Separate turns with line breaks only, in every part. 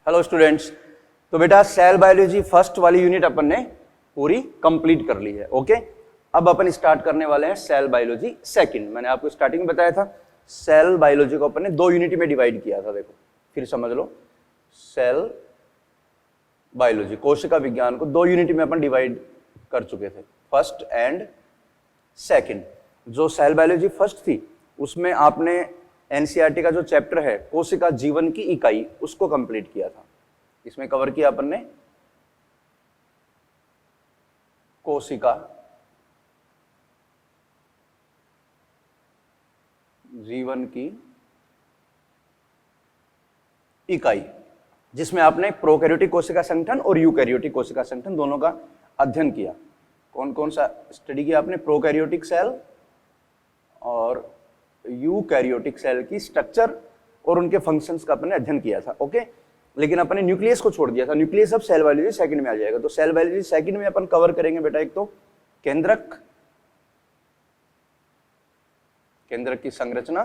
Hello students. तो बेटा cell biology first वाली यूनिट अपन ने पूरी कंप्लीट कर ली है। ओके, अब अपन स्टार्ट करने वाले हैं सेल बायोलॉजी सेकंड। मैंने आपको स्टार्टिंग में बताया था सेल बायोलॉजी को अपन ने दो यूनिट में डिवाइड किया था। देखो फिर समझ लो, सेल बायोलॉजी कोशिका विज्ञान को दो यूनिट में अपन डिवाइड कर चुके थे, फर्स्ट एंड सेकंड। जो सेल बायोलॉजी फर्स्ट थी उसमें आपने एनसीईआरटी का जो चैप्टर है कोशिका जीवन की इकाई उसको कंप्लीट किया था। इसमें कवर किया अपन ने कोशिका जीवन की इकाई, जिसमें आपने प्रोकैरियोटिक कोशिका संगठन और यूकैरियोटिक कोशिका संगठन दोनों का अध्ययन किया। कौन कौन सा स्टडी किया आपने? प्रोकैरियोटिक सेल और यूकैरियोटिक सेल की स्ट्रक्चर और उनके फंक्शंस का अपने अध्ययन किया था। ओके, लेकिन अपने न्यूक्लियस को छोड़ दिया था। न्यूक्लियस अब सेल बायोलॉजी सेकंड में आ जाएगा। तो सेल बायोलॉजी सेकंड में अपन कवर करेंगे बेटा एक तो केंद्रक, केंद्रक की संरचना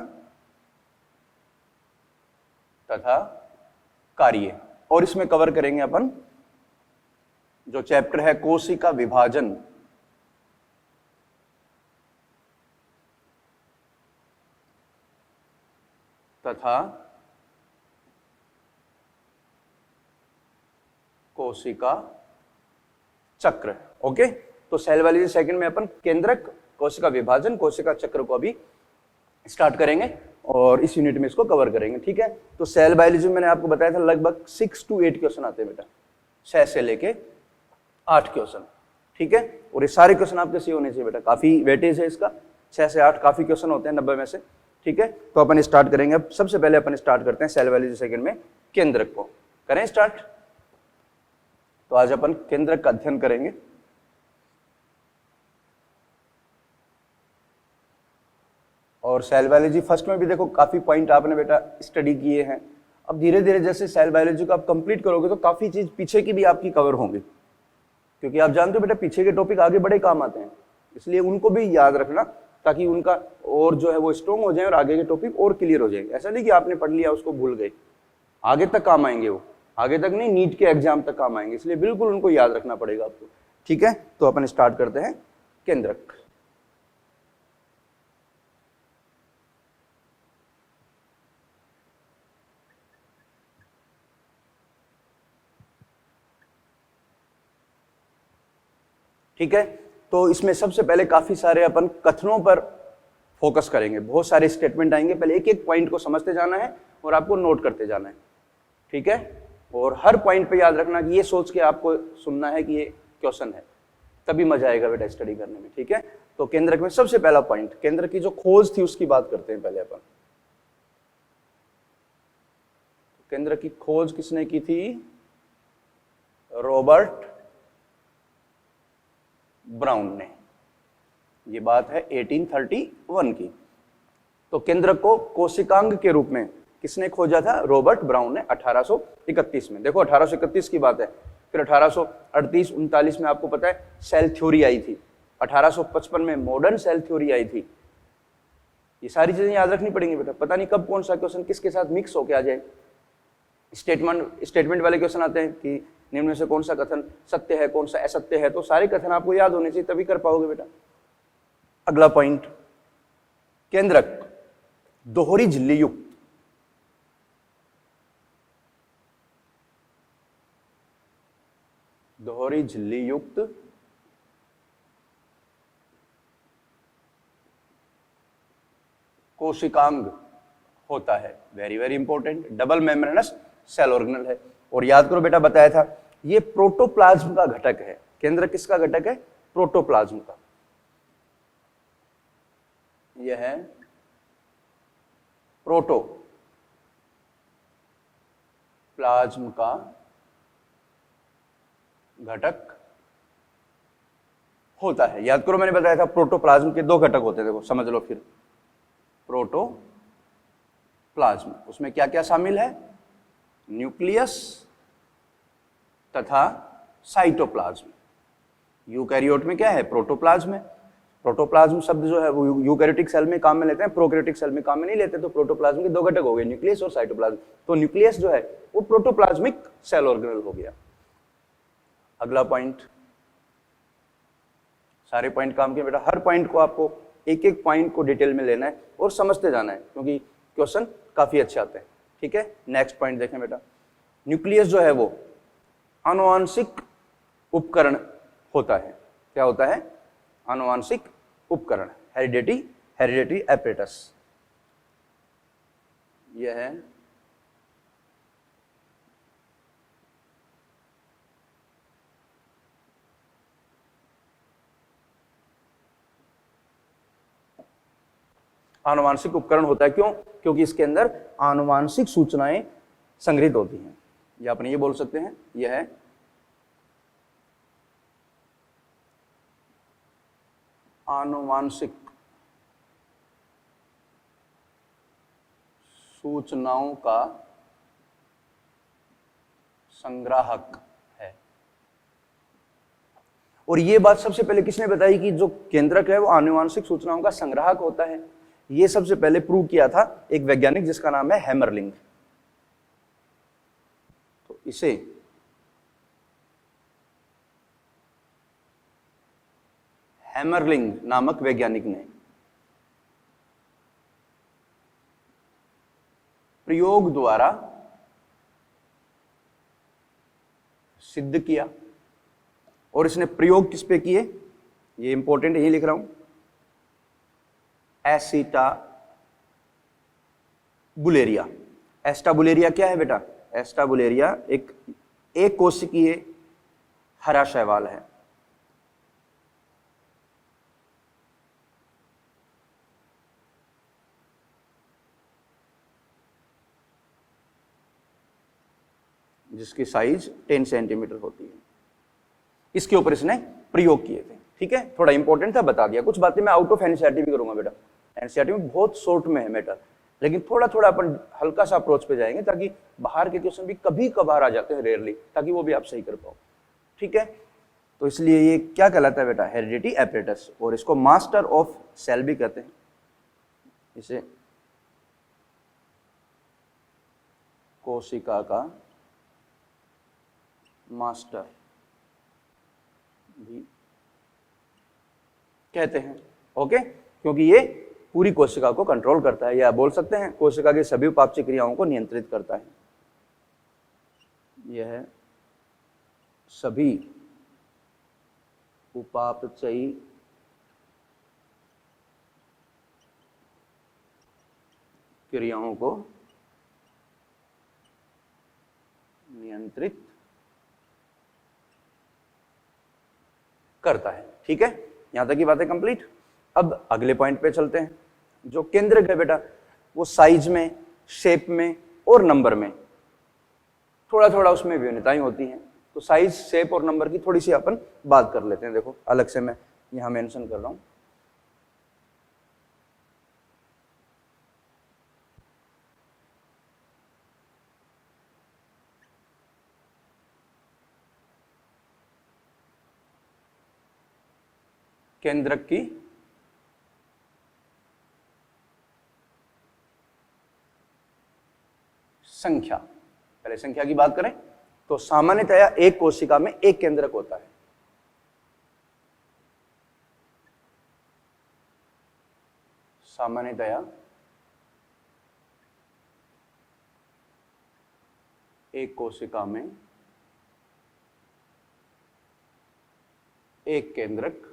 तथा कार्य, और इसमें कवर करेंगे अपन जो चैप्टर है कोशिका विभाजन तथा कोशिका चक्र। ओके, तो सेल बायोलॉजी सेकंड में अपन केंद्रक, कोशिका विभाजन, कोशिका चक्र को अभी स्टार्ट करेंगे और इस यूनिट में इसको कवर करेंगे। ठीक है, तो सेल बायोलॉजी में मैंने आपको बताया था लगभग 6 to 8 क्वेश्चन आते हैं बेटा, 6 से लेके 8 क्वेश्चन। ठीक है, और ये सारे क्वेश्चन आपके सही होने चाहिए बेटा, काफी वेटेज है इसका, 6 से 8 काफी क्वेश्चन होते हैं 90 में से। ठीक है, तो अपन स्टार्ट करेंगे। अब सबसे पहले अपन स्टार्ट करते हैं सेल बायोलॉजी सेकंड में केंद्रक को। करें स्टार्ट। तो आज अपन केंद्रक का अध्ययन करेंगे। और सेल बायोलॉजी फर्स्ट में भी देखो काफी पॉइंट आपने बेटा स्टडी किए हैं। अब धीरे धीरे जैसे सेल बायोलॉजी को आप कंप्लीट करोगे तो काफी चीज पीछे की भी आपकी कवर होंगी, क्योंकि आप जानते हो बेटा पीछे के टॉपिक आगे बड़े काम आते हैं, इसलिए उनको भी याद रखना ताकि उनका और जो है वो स्ट्रॉन्ग हो जाए और आगे के टॉपिक और क्लियर हो जाएंगे। ऐसा नहीं कि आपने पढ़ लिया उसको भूल गए, आगे तक काम आएंगे वो, आगे तक नहीं नीट के एग्जाम तक काम आएंगे, इसलिए बिल्कुल उनको याद रखना पड़ेगा आपको। ठीक है, तो अपन स्टार्ट करते हैं केंद्रक। ठीक है, तो इसमें सबसे पहले काफी सारे अपन कथनों पर फोकस करेंगे, बहुत सारे स्टेटमेंट आएंगे, पहले एक एक पॉइंट को समझते जाना है और आपको नोट करते जाना है। ठीक है, और हर पॉइंट पे याद रखना कि ये सोच के आपको सुनना है कि ये क्वेश्चन है, तभी मजा आएगा बेटा स्टडी करने में। ठीक है, तो केंद्रक में सबसे पहला पॉइंट, केंद्र की जो खोज थी उसकी बात करते हैं पहले अपन। केंद्र की खोज किसने की थी? रॉबर्ट ब्राउन ने। ये बात है 1831 की। तो केंद्र को कोशिकांग के रूप में किसने खोजा था? रॉबर्ट ब्राउन ने 1831 में। देखो 1831 की बात है, फिर 1838-39 में आपको पता है सेल थ्योरी आई थी, 1855 में मॉडर्न सेल थ्योरी आई थी। ये सारी चीजें याद रखनी पड़ेंगी बेटा, पता नहीं कब कौन सा क्वेश्चन किसके साथ मिक्स होके आ जाए। स्टेटमेंट वाले क्वेश्चन आते हैं कि निम्न में से कौन सा कथन सत्य है, कौन सा असत्य है, तो सारे कथन आपको याद होने चाहिए तभी कर पाओगे बेटा। अगला पॉइंट, केंद्रक दोहरी झिल्ली युक्त, दोहरी झिल्ली युक्त कोशिकांग होता है। Very very important, double membranous cell organelle है। और याद करो बेटा बताया था ये प्रोटोप्लाज्म का घटक है। केंद्र किसका घटक है? प्रोटोप्लाज्म का। यह है प्रोटोप्लाज्म का घटक होता है। याद करो मैंने बताया था प्रोटोप्लाज्म के दो घटक होते हैं, देखो समझ लो फिर। प्रोटोप्लाज्म, उसमें क्या क्या शामिल है? न्यूक्लियस तथा साइटोप्लाज्म। यूकैरियोट में क्या है? प्रोटोप्लाज्म है। प्रोटोप्लाज्म शब्द जो है वो यूकैरियोटिक सेल में काम में लेते हैं, प्रोकैरियोटिक सेल में काम में नहीं लेते। तो प्रोटोप्लाज्म के दो घटक हो गए, न्यूक्लियस और साइटोप्लाज्म। तो न्यूक्लियस जो है वो प्रोटोप्लाज्मिक सेल ऑर्गेनल हो गया। अगला पॉइंट, सारे पॉइंट काम के बेटा, हर पॉइंट को आपको एक एक पॉइंट को डिटेल में लेना है और समझते जाना है, क्योंकि क्वेश्चन काफी अच्छे आते हैं। ठीक है, नेक्स्ट पॉइंट देखें बेटा, न्यूक्लियस जो है वो आनुवांशिक उपकरण होता है। क्या होता है? आनुवांशिक उपकरण, हेरिडिटरी एपरेटस। यह है आनुवांशिक उपकरण होता है। क्यों? क्योंकि इसके अंदर आनुवांशिक सूचनाएं संग्रहित होती हैं, या अपने ये बोल सकते हैं यह है आनुवांशिक सूचनाओं का संग्राहक है। और ये बात सबसे पहले किसने बताई कि जो केंद्रक है वो आनुवांशिक सूचनाओं का संग्राहक होता है? ये सबसे पहले प्रूव किया था एक वैज्ञानिक जिसका नाम है हैमरलिंग। तो इसे हैमरलिंग नामक वैज्ञानिक ने प्रयोग द्वारा सिद्ध किया। और इसने प्रयोग किस पे किए? ये इंपॉर्टेंट है, यही लिख रहा हूं, एसिटाबुलेरिया। एस्टाबुलेरिया क्या है बेटा? एस्टाबुलेरिया एक कोशिकीय हरा शैवाल है। जिसकी साइज 10 सेंटीमीटर होती है। इसके ऊपर इसने प्रयोग किए थे। ठीक है, थोड़ा इंपॉर्टेंट था, बता दिया। कुछ बातें मैं आउट ऑफ एनसीईआरटी भी करूंगा बेटा, एनसीईआरटी में बहुत शॉर्ट में है मैटर, लेकिन थोड़ा थोड़ा अपन हल्का सा अप्रोच पे जाएंगे, ताकि बाहर के क्वेश्चन भी कभी कभार आ जाते हैं, रेयरली, ताकि वो भी आप सही कर पाओ। ठीक है, तो इसलिए ये क्या कहलाता है बेटा? Hereditary apparatus. और इसको मास्टर ऑफ सेल भी कहते हैं, इसे कोशिका का मास्टर भी कहते हैं। ओके, क्योंकि ये पूरी कोशिका को कंट्रोल करता है, या बोल सकते हैं कोशिका की सभी उपापचय क्रियाओं को नियंत्रित करता है। यह सभी उपापचयी क्रियाओं को नियंत्रित करता है। ठीक है, यहां तक की बातें कंप्लीट। अब अगले पॉइंट पे चलते हैं। जो केंद्रक है बेटा, वो साइज में, शेप में और नंबर में थोड़ा थोड़ा उसमें भिन्नताएं होती हैं। तो साइज, शेप और नंबर की थोड़ी सी अपन बात कर लेते हैं। देखो, अलग से मैं यहां मेंशन कर रहा हूं। केंद्रक की संख्या, पहले संख्या की बात करें तो सामान्यतया एक कोशिका में एक केंद्रक होता है। सामान्यतया एक कोशिका में एक केंद्रक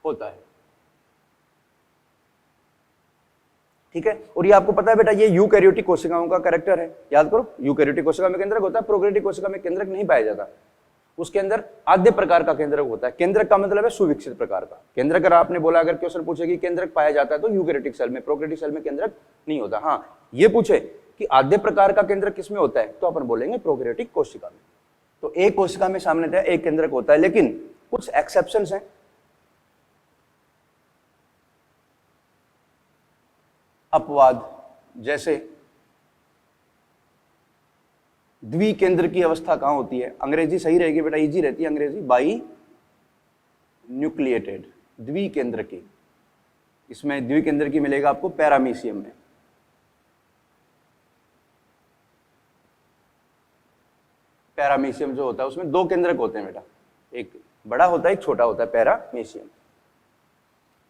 होता है। ठीक है, और ये आपको पता है बेटा, ये यूकैरियोटिक कोशिकाओं का कैरेक्टर है। याद करो, यूकैरियोटिक कोशिका में केंद्रक होता है, प्रोकैरियोटिक कोशिका में केंद्रक नहीं पाया जाता। उसके अंदर आद्य प्रकार का केंद्रक होता है। केंद्रक का मतलब है सुविकसित प्रकार का केंद्रक। अगर आपने बोला, अगर क्वेश्चन पूछे कि केंद्रक पाया जाता है तो यूकैरियोटिक सेल में, प्रोकैरियोटिक सेल में केंद्रक नहीं होता। हाँ, ये पूछे कि आद्य प्रकार का केंद्रक किसमें होता है, तो अपन बोलेंगे प्रोकैरियोटिक कोशिका में। तो एक कोशिका में सामान्यतः एक केंद्रक होता है, लेकिन कुछ एक्सेप्शंस हैं। अपवाद, जैसे द्विकेंद्र की अवस्था कहां होती है? अंग्रेजी सही रहेगी बेटा, इजी रहती है अंग्रेजी, बाई न्यूक्लिएटेड, द्विकेंद्र की। इसमें द्विकेंद्रकी मिलेगा आपको पैरामीशियम में। पैरामीशियम जो होता है उसमें 2 केंद्रक होते हैं बेटा, एक बड़ा होता है एक छोटा होता है पैरामीशियम।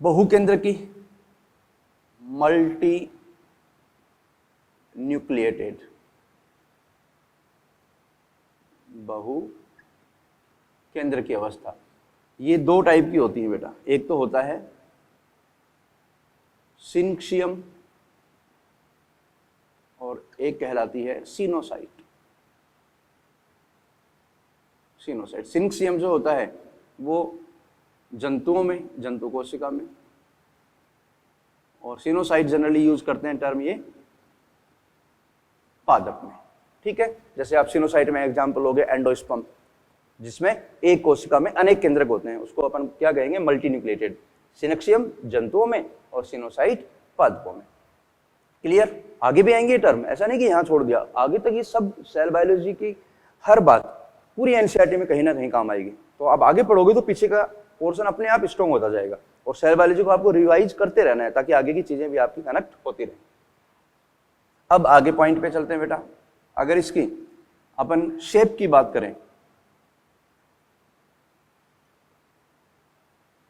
बहुकेंद्रकी मल्टी न्यूक्लिएटेड, बहु केंद्र की अवस्था, ये 2 टाइप की होती है बेटा। एक तो होता है सिनक्शियम और एक कहलाती है सिनोसाइट। सिनोसाइट, सिनक्शियम जो होता है वो जंतुओं में, जंतु कोशिका में, और सिनोसाइट जनरली यूज करते हैं टर्म ये पादप में। ठीक है, जैसे आप सिनोसाइट में एग्जांपल हो गए एंडोस्पर्म, जिसमें एक कोशिका में अनेक केंद्रक होते हैं, उसको अपन क्या कहेंगे, मल्टीन्यूक्लिएटेड। सिनक्शियम जंतुओं में और सिनोसाइट पादपों में। क्लियर? आगे भी आएंगे टर्म, ऐसा नहीं कि यहां छोड़ दिया, आगे तक ये सब सेल बायोलॉजी की हर बात पूरी एनसीईआरटी में कहीं ना कहीं काम आएगी। तो आप आगे पढ़ोगे तो पीछे का पोर्शन अपने आप स्ट्रॉन्ग होता जाएगा, और सेल बायोलॉजी को आपको रिवाइज करते रहना है ताकि आगे की चीजें भी आपकी कनेक्ट होती रहे। अब आगे पॉइंट पे चलते हैं बेटा। अगर इसकी अपन शेप की बात करें,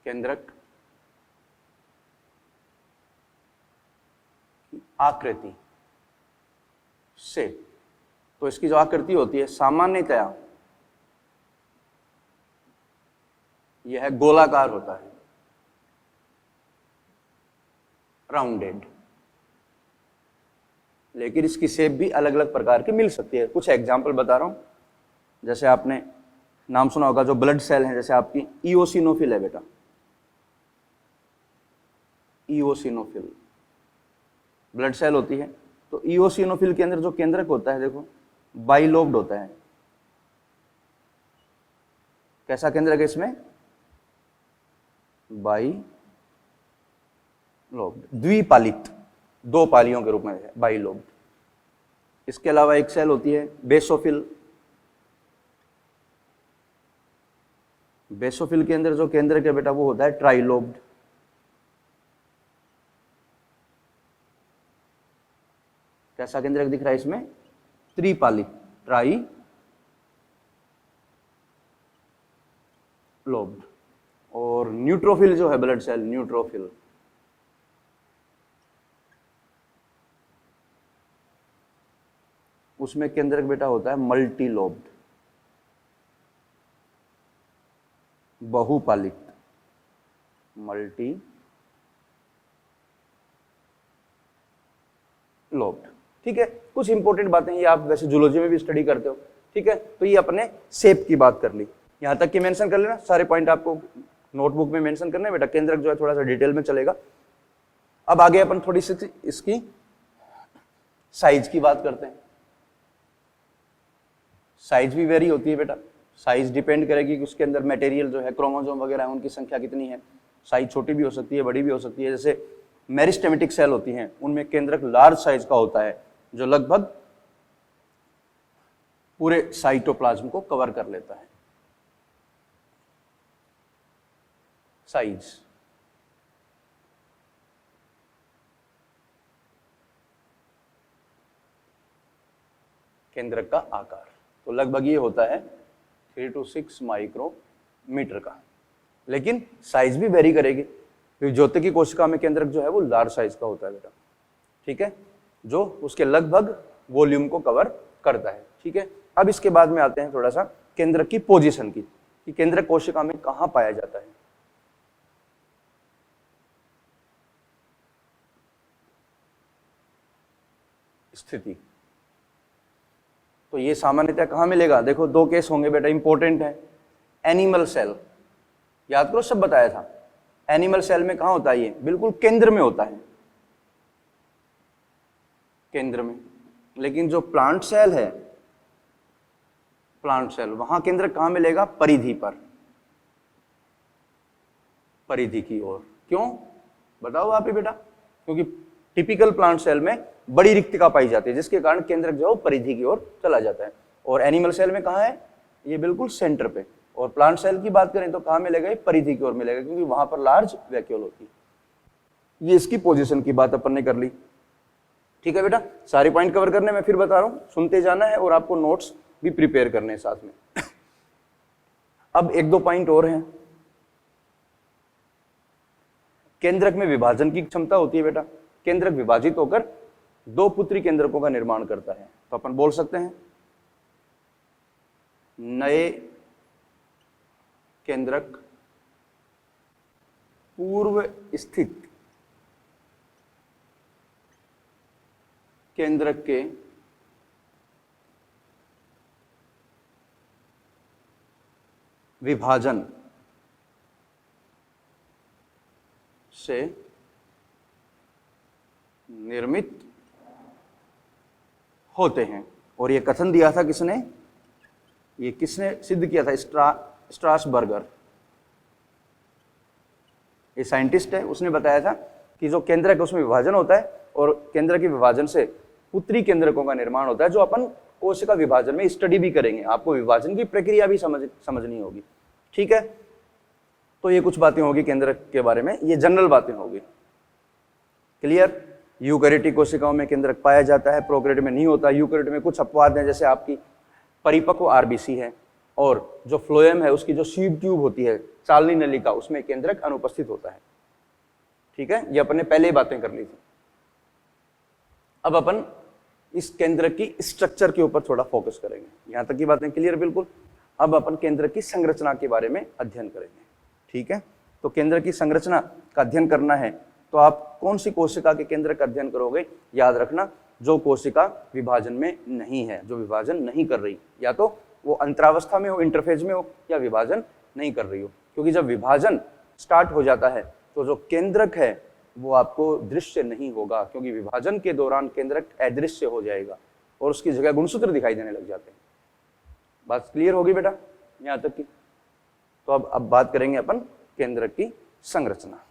केंद्रक आकृति, शेप, तो इसकी जो आकृति होती है सामान्यतया यह गोलाकार होता है, राउंडेड। लेकिन इसकी शेप भी अलग अलग प्रकार की मिल सकती है। कुछ एग्जाम्पल बता रहा हूं, जैसे आपने नाम सुना होगा जो ब्लड सेल है, जैसे आपकी इओसिनोफिल है बेटा, इओसिनोफिल ब्लड सेल होती है। तो इओसिनोफिल के अंदर जो केंद्रक होता है देखो बाइलोब्ड होता है। कैसा केंद्रक है इसमें? बाइलोब्ड, द्विपालित, 2 पालियों के रूप में है बाइलोब्ड। इसके अलावा एक सेल होती है बेसोफिल। बेसोफिल के अंदर जो केंद्रक है बेटा वो होता है ट्राइलोब्ड। कैसा केंद्रक दिख रहा है इसमें? त्रिपालित, ट्राई लोब्ड। और न्यूट्रोफिल जो है ब्लड सेल, न्यूट्रोफिल, उसमें केंद्रक बेटा होता है मल्टी लोब्ड, बहुपालित, मल्टी लोब्ड। ठीक है, कुछ इंपॉर्टेंट बातें ये आप वैसे जूलॉजी में भी स्टडी करते हो। ठीक है, तो ये अपने शेप की बात कर ली, यहां तक की मेंशन कर लेना, सारे पॉइंट आपको नोटबुक में मेंशन करना है बेटा। केंद्रक जो है थोड़ा सा डिटेल में चलेगा। अब आगे अपन थोड़ी सी इसकी साइज की बात करते हैं। साइज भी वेरी होती है बेटा, साइज डिपेंड करेगी कि उसके अंदर मटेरियल जो है, क्रोमोसोम वगैरह है, उनकी संख्या कितनी है। साइज छोटी भी हो सकती है, बड़ी भी हो सकती है। जैसे मेरिस्टेमेटिक सेल होती हैं, उनमें केंद्रक लार्ज साइज का होता है, जो लगभग पूरे साइटोप्लाज्म को कवर कर लेता है। साइज, केंद्रक का आकार, तो लगभग ये होता है 3 to 6 माइक्रोमीटर का। लेकिन साइज भी वेरी करेगी, क्योंकि ज्योति की कोशिका में केंद्रक जो है वो लार्ज साइज का होता है बेटा। ठीक है, जो उसके लगभग वॉल्यूम को कवर करता है। ठीक है, अब इसके बाद में आते हैं थोड़ा सा केंद्रक की पोजीशन की, कि केंद्रक कोशिका में कहां पाया जाता है। स्थिति, तो ये सामान्यतः कहां मिलेगा? देखो 2 केस होंगे बेटा, इंपॉर्टेंट है। एनिमल सेल, याद करो सब बताया था। एनिमल सेल में कहां होता है ये? बिल्कुल केंद्र में होता है, केंद्र में। लेकिन जो प्लांट सेल है, प्लांट सेल, वहां केंद्र कहां मिलेगा? परिधि पर, परिधि की ओर। क्यों बताओ आप ही बेटा? क्योंकि टिपिकल प्लांट सेल में बड़ी रिक्तिका पाई जाती है, जिसके कारण केंद्रक जो है परिधि की ओर चला जाता है। और एनिमल सेल में कहां है? ये बिल्कुल सेंटर पे। और प्लांट सेल की बात करें तो कहां मिलेगा? ये परिधि की ओर मिलेगा, क्योंकि वहां पर लार्ज वैक्यूल होती है। ये इसकी पोजीशन की बात अपन ने कर ली। ठीक है बेटा, सारे पॉइंट कवर करने मैं फिर बता रहा हूं, सुनते जाना है और आपको नोट्स भी प्रिपेयर करने हैं साथ में। अब एक दो पॉइंट और हैं। केंद्रक में विभाजन की क्षमता होती है बेटा, केंद्रक विभाजित होकर दो पुत्री केंद्रकों का निर्माण करता है। तो अपन बोल सकते हैं नए केंद्रक पूर्व स्थित केंद्रक के विभाजन से निर्मित होते हैं। और यह कथन दिया था किसने, ये किसने सिद्ध किया था, स्ट्रासबर्गर, ये साइंटिस्ट है, उसने बताया था कि जो केंद्रक है उसमें विभाजन होता है और केंद्र के विभाजन से पुत्री केंद्रकों का निर्माण होता है, जो अपन कोशिका विभाजन में स्टडी भी करेंगे। आपको विभाजन की प्रक्रिया भी समझनी होगी। ठीक है, तो ये कुछ बातें होगी केंद्रक के बारे में, ये जनरल बातें होगी। क्लियर। यूकैरियोटिक कोशिकाओं में केंद्रक पाया जाता है, प्रोकैरियोट में नहीं होता। यूकैरियोट में कुछ अपवाद हैं, जैसे आपकी परिपक्व आरबीसी है और जो फ्लोएम है उसकी जो सीड ट्यूब होती है, चालनी नलिका, उसमें केंद्रक अनुपस्थित होता है। ठीक है, ये अपन ने पहले ही बातें कर ली थी। अब अपन इस केंद्रक की स्ट्रक्चर के ऊपर थोड़ा फोकस करेंगे। यहां तक की बातें क्लियर बिल्कुल। अब अपन केंद्रक की संरचना के बारे में अध्ययन करेंगे। ठीक है, तो केंद्र की संरचना का अध्ययन करना है तो आप कौन सी कोशिका के केंद्र का अध्ययन करोगे? याद रखना, जो कोशिका विभाजन में नहीं है, जो विभाजन नहीं कर रही, या तो वो अंतरावस्था में हो, इंटरफेज में हो, या विभाजन नहीं कर रही हो। क्योंकि जब विभाजन स्टार्ट हो जाता है तो जो केंद्रक है वो आपको दृश्य नहीं होगा, क्योंकि विभाजन के दौरान केंद्रक अदृश्य हो जाएगा और उसकी जगह गुणसूत्र दिखाई देने लग जाते हैं। बात क्लियर होगी बेटा यहां तक की? तो अब बात करेंगे अपन केंद्रक की संरचना।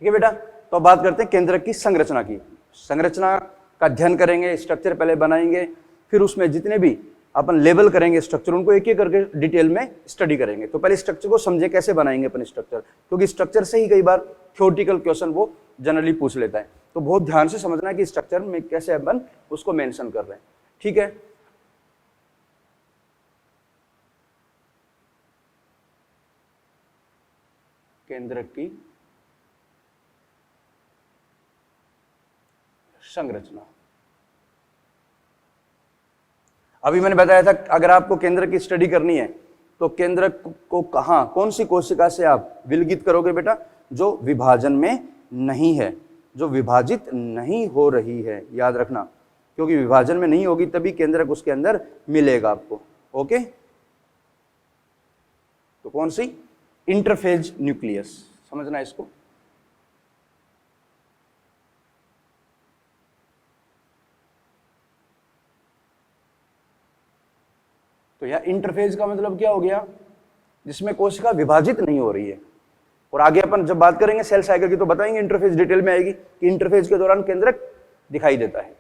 ठीक है बेटा, तो अब बात करते हैं केंद्रक की संरचना की। संरचना का अध्ययन करेंगे, स्ट्रक्चर पहले बनाएंगे, फिर उसमें जितने भी अपन लेवल करेंगे स्ट्रक्चर, उनको एक एक करके डिटेल में स्टडी करेंगे। तो पहले स्ट्रक्चर को समझे, कैसे बनाएंगे अपन स्ट्रक्चर, क्योंकि स्ट्रक्चर से ही कई बार थ्योरेटिकल क्वेश्चन वो जनरली पूछ लेता है। तो बहुत ध्यान से समझना है कि स्ट्रक्चर में कैसे अपन उसको मेंशन कर रहे हैं। ठीक है, केंद्रक की संरचना। अभी मैंने बताया था अगर आपको केंद्र की स्टडी करनी है तो केंद्र को कहां, कौन सी कोशिका से आप विलगित करोगे बेटा? जो विभाजन में नहीं है, जो विभाजित नहीं हो रही है। याद रखना, क्योंकि विभाजन में नहीं होगी तभी केंद्रक उसके अंदर मिलेगा आपको। ओके, तो कौन सी? इंटरफेज न्यूक्लियस, समझना इसको। तो यह इंटरफेज का मतलब क्या हो गया? जिसमें कोशिका विभाजित नहीं हो रही है। और आगे अपन जब बात करेंगे सेल साइकिल की तो बताएंगे, इंटरफेज डिटेल में आएगी कि इंटरफेज के दौरान केंद्रक दिखाई देता है।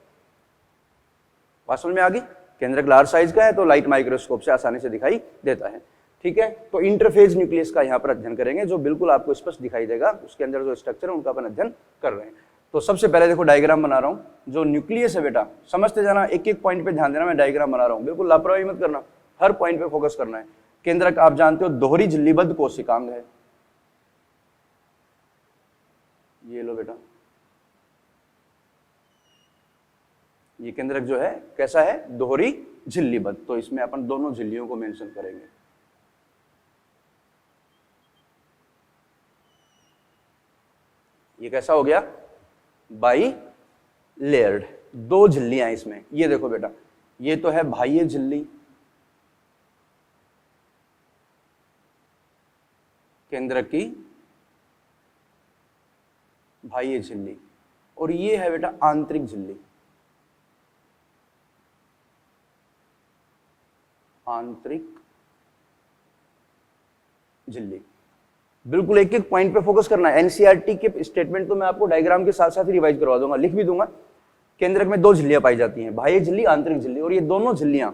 बात समझ में आ गई? केंद्रक लार्ज साइज का है तो लाइट माइक्रोस्कोप से आसानी से दिखाई देता है। ठीक है, तो इंटरफेज न्यूक्लियस का यहाँ पर अध्ययन करेंगे, जो बिल्कुल आपको स्पष्ट दिखाई देगा। उसके अंदर जो स्ट्रक्चर है उनका अपन अध्ययन कर रहे हैं। तो सबसे पहले देखो डायग्राम बना रहा हूँ। जो न्यूक्लियस है बेटा, समझते जाना, एक एक पॉइंट पे ध्यान देना। मैं डायग्राम बना रहा हूँ, बिल्कुल लापरवाही मत करना, हर पॉइंट पे फोकस करना है। केंद्रक आप जानते हो दोहरी झिल्लीबद्ध कोशिकांग है। ये लो बेटा, ये केंद्रक जो है कैसा है? दोहरी झिल्लीबद्ध। तो इसमें अपन दोनों झिल्लियों को मेंशन करेंगे। ये कैसा हो गया? बाई लेयर्ड, दो झिल्लियां इसमें। ये देखो बेटा, ये तो है बाह्य झिल्ली, केंद्रक की बाह्य झिल्ली, और ये है बेटा आंतरिक झिल्ली। आंतरिक झिल्ली, बिल्कुल एक एक पॉइंट पे फोकस करना है। एनसीईआरटी के स्टेटमेंट तो मैं आपको डायग्राम के साथ साथ ही रिवाइज करवा दूंगा, लिख भी दूंगा। केंद्रक में दो झिल्लियां पाई जाती हैं, बाह्य झिल्ली, आंतरिक झिल्ली, और ये दोनों झिल्लियां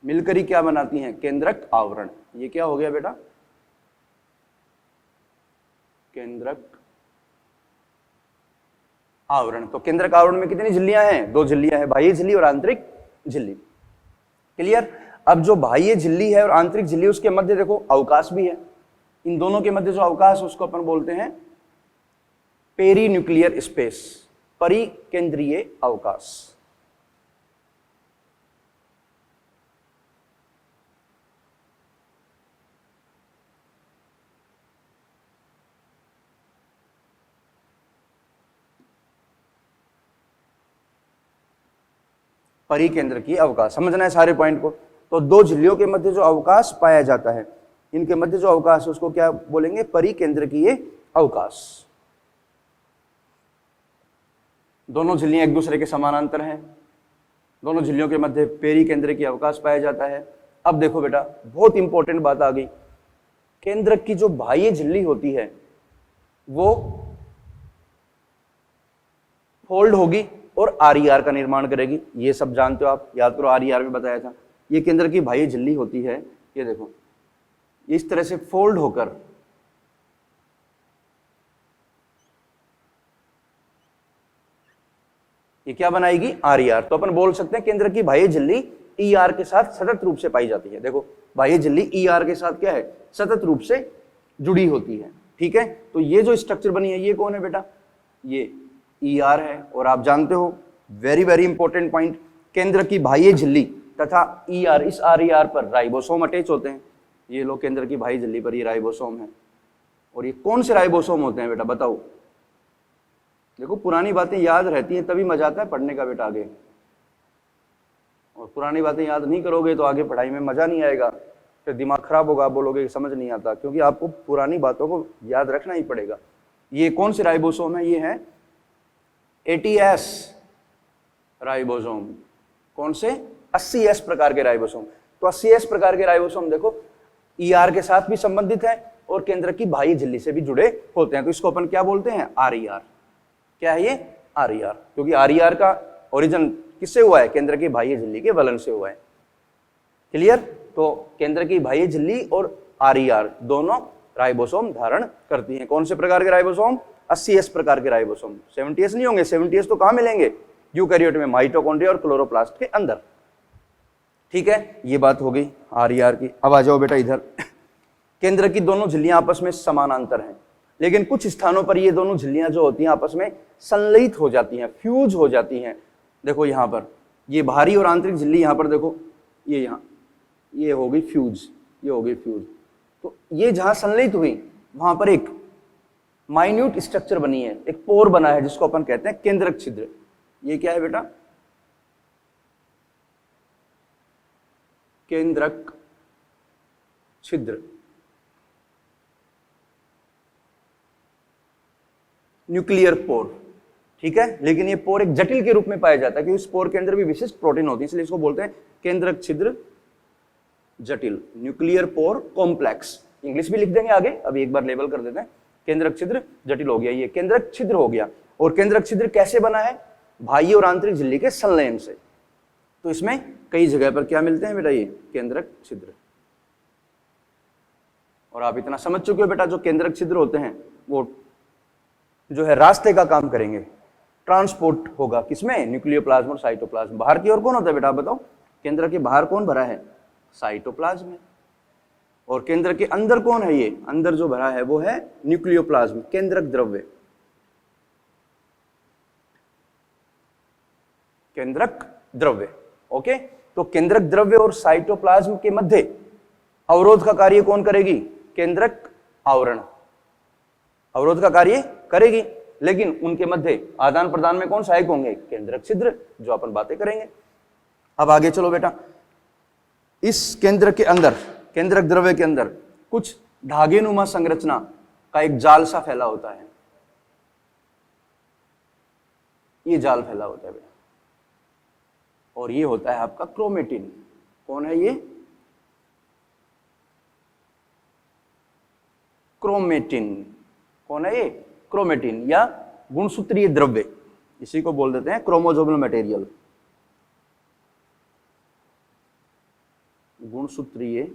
मिलकर ही क्या बनाती हैं? केंद्रक आवरण। ये क्या हो गया बेटा? केंद्रक आवरण। तो केंद्रक आवरण में कितनी झिल्लियां हैं? 2 झिल्लियां हैं, बाह्य झिल्ली और आंतरिक झिल्ली। क्लियर? अब जो बाह्य झिल्ली है और आंतरिक झिल्ली, उसके मध्य देखो अवकाश भी है। इन दोनों के मध्य जो अवकाश है उसको अपन बोलते हैं पेरीन्यूक्लियर स्पेस, परिकेंद्रीय अवकाश। परिकेंद्र की अवकाश, समझना है सारे पॉइंट को। तो 2 झिल्लियों के मध्य जो अवकाश पाया जाता है, इनके मध्य जो अवकाश है उसको क्या बोलेंगे? परिकेंद्रकीय अवकाश। दोनों झिल्लियां एक दूसरे के समानांतर हैं, दोनों झिल्लियों के मध्य पेरीकेंद्रकीय अवकाश पाया जाता है। अब देखो बेटा, बहुत इंपॉर्टेंट बात आ गई। केंद्रक की जो बाह्य झिल्ली होती है वो फोल्ड होगी और आरईआर का निर्माण करेगी। ये सब जानते हो आप, याद करो, आरईआर में बताया था। ये केंद्र की बाह्य झिल्ली होती है, ये देखो इस तरह से फोल्ड होकर ये क्या बनाएगी? आरईआर। तो अपन बोल सकते हैं केंद्र की बाह्य झिल्ली ईआर के साथ सतत रूप से पाई जाती है। देखो बाह्य झिल्ली ईआर के साथ क्या है? सतत रूप से जुड़ी होती है। ठीक है, तो ये जो स्ट्रक्चर बनी है ये कौन है बेटा? ये ईआर है। और आप जानते हो, वेरी वेरी इंपॉर्टेंट पॉइंट, केंद्र की बाह्य झिल्ली तथा ईआर, इस आरईआर पर राइबोसोम अटैच होते हैं। ये लोग केंद्र की बाह्य झिल्ली पर ये राइबोसोम है। और ये कौन से राइबोसोम होते हैं बेटा बताओ? देखो पुरानी बातें याद रहती हैं तभी मजा आता है पढ़ने का बेटा आगे, और पुरानी बातें याद नहीं करोगे तो आगे पढ़ाई में मजा नहीं आएगा, फिर दिमाग खराब होगा, बोलोगे समझ नहीं आता, क्योंकि आपको पुरानी बातों को याद रखना ही पड़ेगा। ये कौन से राइबोसोम है? ये है ATS राइबोसोम। कौन से? 80S प्रकार के राइबोसोम। तो 80S प्रकार के राइबोसोम देखो ER के साथ भी संबंधित है और केंद्र की बाह्य झिल्ली से भी जुड़े होते हैं। तो इसको अपन क्या बोलते हैं? RER। क्या है ये? RER, क्योंकि RER का ओरिजिन किससे हुआ है? केंद्र की बाह्य झिल्ली के वलन से हुआ है। क्लियर? तो केंद्र की बाह्य झिल्ली और RER दोनों राइबोसोम धारण करती हैं। कौन से प्रकार के राइबोसोम? 80S प्रकार के राइबोसोम। 70S नहीं होंगे, 70S तो कहां मिलेंगे? यूकैरियोट में, माइटोकॉन्ड्रिया और क्लोरोप्लास्ट के अंदर। ठीक है, ये बात हो गई RER की। अब आ जाओ बेटा इधर। केंद्र की दोनों झिल्लियां आपस में समानांतर हैं, लेकिन कुछ स्थानों पर ये दोनों झिल्लियां जो होती हैं आपस में संलयित हो जाती हैं, फ्यूज हो जाती हैं। देखो यहां पर ये बाहरी और आंतरिक झिल्ली, यहां पर देखो ये यहां, ये हो गई फ्यूज, ये हो गई फ्यूज। तो ये जहां संलयित हुई वहां पर एक माइन्यूट स्ट्रक्चर बनी है, एक पोर बना है जिसको अपन कहते हैं केंद्रक छिद्र। ये क्या है बेटा? केंद्रक छिद्र, न्यूक्लियर पोर। ठीक है, लेकिन ये पोर एक जटिल के रूप में पाया जाता है क्योंकि इस पोर के अंदर भी विशिष्ट प्रोटीन होती है, इसलिए इसको बोलते हैं केंद्रक छिद्र जटिल, न्यूक्लियर पोर कॉम्प्लेक्स। इंग्लिश भी लिख देंगे आगे, अभी एक बार लेबल कर देते हैं। केंद्रक छिद्र जटिल हो गया, ये केंद्रक छिद्र हो गया। और केंद्रक छिद्र कैसे बना है? बाह्य और आंतरिक झिल्ली के संलयन से। तो इसमें कई जगह पर क्या मिलते हैं बेटा? ये केंद्रक छिद्र। और आप इतना समझ चुके हो बेटा, जो केंद्रक छिद्र होते हैं वो जो है रास्ते का काम करेंगे, ट्रांसपोर्ट होगा किसमें? न्यूक्लियोप्लाज्म और साइटोप्लाज्म। बाहर की ओर कौन होता है बेटा बताओ? केंद्र के बाहर कौन भरा है? साइटोप्लाज्म है। और केंद्र के अंदर कौन है? ये अंदर जो भरा है वो है न्यूक्लियोप्लाज्म, केंद्रक द्रव्य, केंद्रक द्रव्य। ओके, तो केंद्रक द्रव्य और साइटोप्लाज्म के मध्य अवरोध का कार्य कौन करेगी? केंद्रक आवरण अवरोध का कार्य करेगी, लेकिन उनके मध्य आदान प्रदान में कौन सहायक होंगे? केंद्रक छिद्र, जो अपन बातें करेंगे। अब आगे चलो बेटा, इस केंद्र के अंदर, केंद्रक द्रव्य के अंदर कुछ धागेनुमा संरचना का एक जाल सा फैला होता है। ये जाल फैला होता है बेटा, और ये होता है आपका क्रोमेटिन। कौन है ये? क्रोमेटिन। कौन है ये? क्रोमेटिन या गुणसूत्रीय द्रव्य, इसी को बोल देते हैं क्रोमोसोमल मटेरियल, गुणसूत्रीय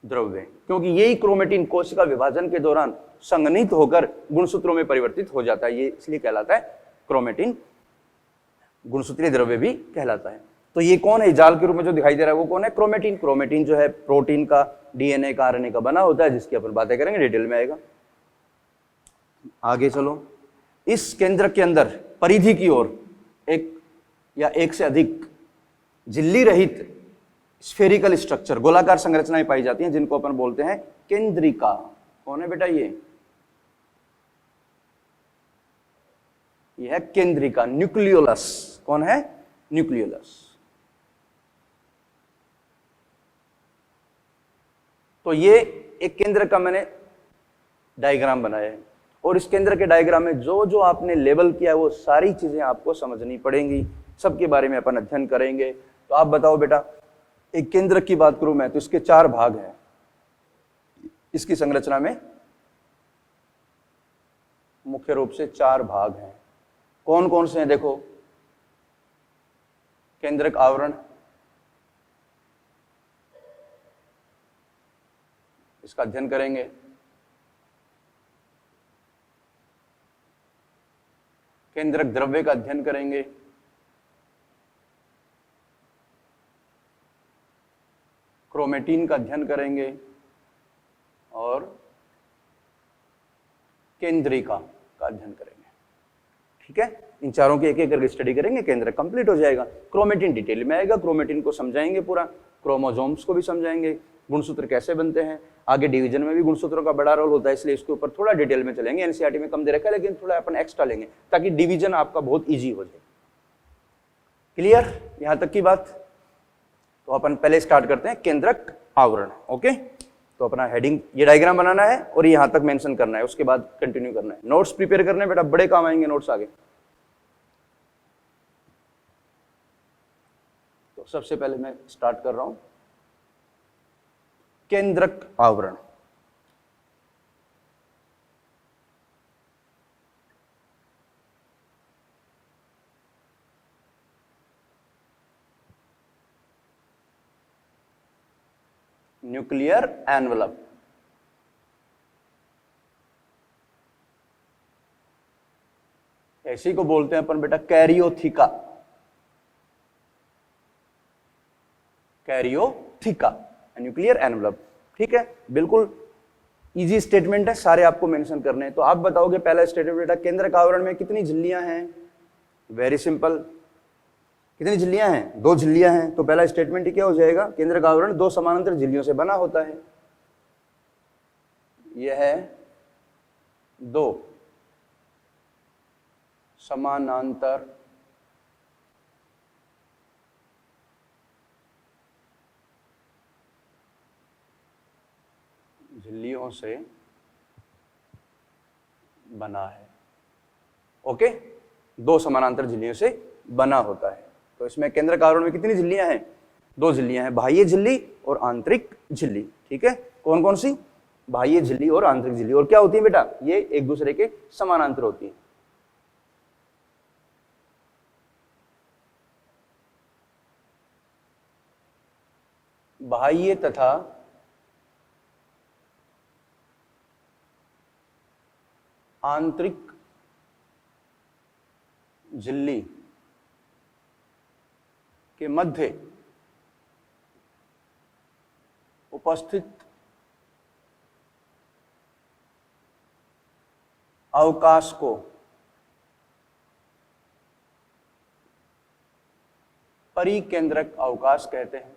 द्रव्य, क्योंकि यही क्रोमेटिन कोशिका विभाजन के दौरान संघनित होकर गुणसूत्रों में परिवर्तित हो जाता है, ये इसलिए कहलाता है क्रोमेटिन, गुणसूत्रीय द्रव्य भी कहलाता है। तो ये कौन है, जाल के रूप में जो दिखाई दे रहा है वो कौन है, क्रोमेटिन। क्रोमेटिन जो है प्रोटीन का, डीएनए का, आरएनए का बना होता है, जिसकी अपन बातें करेंगे, डिटेल में आएगा। आगे चलो, इस केंद्र के अंदर परिधि की ओर एक या एक से अधिक झिल्ली रहित स्फेरिकल स्ट्रक्चर, गोलाकार संरचनाएं पाई जाती हैं, जिनको अपन बोलते हैं केंद्रिका। कौन है बेटा, ये है केंद्रिका, न्यूक्लियोलस। कौन है, न्यूक्लियोलस। तो ये एक केंद्र का मैंने डायग्राम बनाया है, और इस केंद्र के डायग्राम में जो जो आपने लेबल किया है वो सारी चीजें आपको समझनी पड़ेंगी, सबके बारे में अपन अध्ययन करेंगे। तो आप बताओ बेटा, एक केंद्र की बात करूं मैं तो इसके 4 भाग हैं इसकी संरचना में, मुख्य रूप से 4 भाग हैं। कौन कौन से हैं, देखो, केंद्रक आवरण, इसका अध्ययन करेंगे। केंद्रक द्रव्य का अध्ययन करेंगे। क्रोमेटिन का अध्ययन करेंगे और केंद्रिका का अध्ययन करेंगे। ठीक है, इन चारों की एक एक करके स्टडी करेंगे, केंद्र कंप्लीट हो जाएगा। क्रोमेटिन डिटेल में आएगा, क्रोमेटिन को समझाएंगे पूरा, क्रोमोसोम्स को भी समझाएंगे, गुणसूत्र कैसे बनते हैं, आगे डिवीजन में भी गुणसूत्रों का बड़ा रोल होता है, इसलिए इसके ऊपर थोड़ा डिटेल में चलेंगे। एनसीईआरटी में कम दे रखा है, लेकिन थोड़ा अपन एक्स्ट्रा लेंगे ताकि डिवीजन आपका बहुत ईजी हो जाए। क्लियर, यहां तक की बात? तो अपन पहले स्टार्ट करते हैं केंद्रक आवरण। ओके, तो अपना हेडिंग, ये डायग्राम बनाना है और यहां तक मेंशन करना है, उसके बाद कंटिन्यू करना है। नोट्स प्रिपेयर करने हैं बेटा, बड़े काम आएंगे नोट्स आगे। तो सबसे पहले मैं स्टार्ट कर रहा हूं केंद्रक आवरण। न्यूक्लियर एनवलप, ऐसी को बोलते हैं अपन बेटा कैरियोथिका, कैरियोथिका, न्यूक्लियर एनवलप। ठीक है, बिल्कुल इजी स्टेटमेंट है, सारे आपको मेंशन करने हैं। तो आप बताओगे पहला स्टेटमेंट बेटा, केंद्रक आवरण में कितनी झिल्लियां हैं? वेरी सिंपल, कितनी झिल्लियां हैं? 2 झिल्लियां हैं। तो पहला स्टेटमेंट क्या हो जाएगा, केंद्रक आवरण 2 समानांतर झिल्लियों से बना होता है। यह है 2 समानांतर झिल्लियों से बना है। ओके, 2 समानांतर झिल्लियों से बना होता है। तो इसमें केंद्रक आवरण में कितनी झिल्लियां हैं? 2 झिल्लियां हैं, बाह्य झिल्ली और आंतरिक झिल्ली। ठीक है, कौन कौन सी? बाह्य झिल्ली और आंतरिक झिल्ली। और क्या होती है बेटा, ये एक दूसरे के समानांतर होती है। बाह्य तथा आंतरिक झिल्ली के मध्य उपस्थित अवकाश को परिकेंद्रक अवकाश कहते हैं।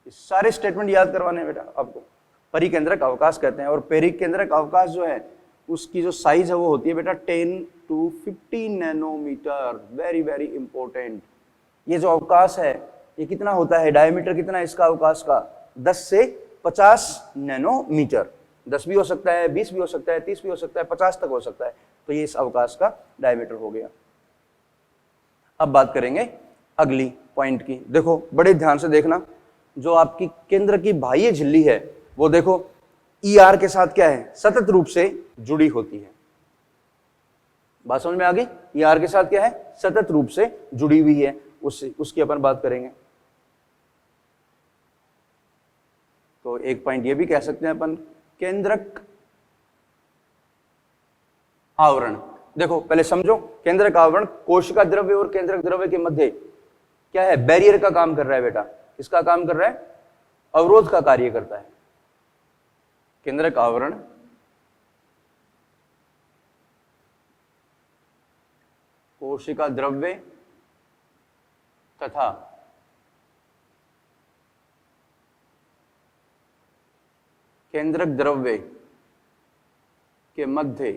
सारे स्टेटमेंट याद करवाने हैं बेटा आपको। परिकेंद्रक अवकाश कहते हैं, और पेरिकेंद्रक अवकाश जो है उसकी जो साइज है वो होती है बेटा 10 to 15 nanometre. Very very important. ये जो अवकाश है ये कितना होता है, डायमीटर कितना है इसका अवकाश का? 10 से 50 नैनोमीटर। 10 भी हो सकता है, 20 भी हो सकता है, 30 भी हो सकता है, 50 तक हो सकता है। तो ये इस अवकाश का डायमीटर हो गया। अब बात करेंगे अगली पॉइंट की। देखो बड़े ध्यान से देखना, जो आपकी केंद्र की बाह्य झिल्ली है वो देखो ER के साथ क्या है, सतत रूप से जुड़ी होती है। बात समझ में आ गई? ER के साथ क्या है, सतत रूप से जुड़ी हुई है। उसकी अपन बात करेंगे। तो एक पॉइंट ये भी कह सकते हैं अपन, केंद्रक आवरण। देखो पहले समझो, केंद्रक आवरण कोशिका द्रव्य और केंद्रक द्रव्य के मध्य क्या है, बैरियर का काम कर रहा है बेटा। किसका काम कर रहा है? अवरोध का कार्य करता है। केंद्रक आवरण कोशिका द्रव्य तथा केंद्रक द्रव्य के मध्य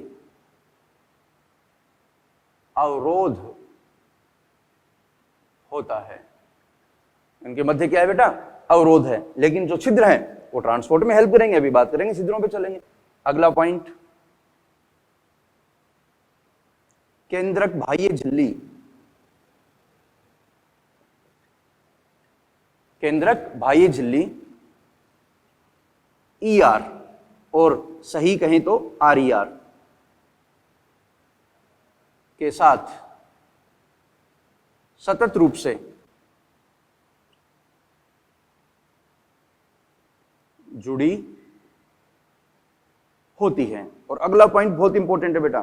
अवरोध होता है। इनके मध्य क्या है बेटा? अवरोध है। लेकिन जो छिद्र हैं वो ट्रांसपोर्ट में हेल्प करेंगे। अभी बात करेंगे, छिद्रों पे चलेंगे। अगला पॉइंट, केंद्रक बाह्य झिल्ली। केंद्रक बाह्य झिल्ली ER, और सही कहें तो RER के साथ सतत रूप से जुड़ी होती है। और अगला पॉइंट बहुत इंपॉर्टेंट है बेटा,